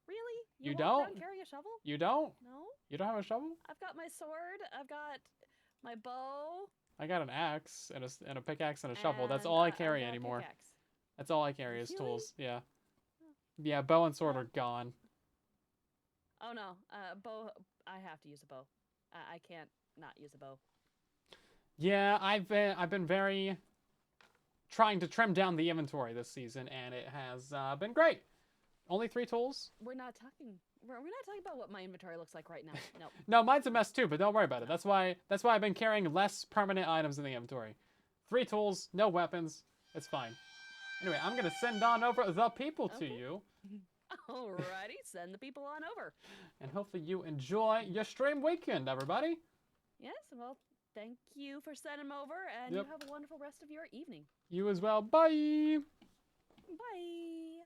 Really? You walk don't? around carrying a shovel? You don't? No. You don't have a shovel? I've got my sword. I've got my bow. I got an axe and a pickaxe and a shovel. That's and, all I I've carry got a anymore. pickaxe. That's all I carry is Really? tools. Yeah. Yeah, bow and sword Yeah. are gone. Oh no, bow. I have to use a bow. I can't not use a bow. Yeah, I've been very trying to trim down the inventory this season, and it has been great. Only 3 tools. We're not talking about what my inventory looks like right now. No. No, mine's a mess too, but don't worry about it. That's why I've been carrying less permanent items in the inventory. 3 tools, no weapons. It's fine. Anyway, I'm gonna send on over the people to you. Alrighty, send the people on over. And hopefully you enjoy your stream weekend, everybody. Yes, well, thank you for sending them over, and Yep. you have a wonderful rest of your evening. You as well. Bye. Bye.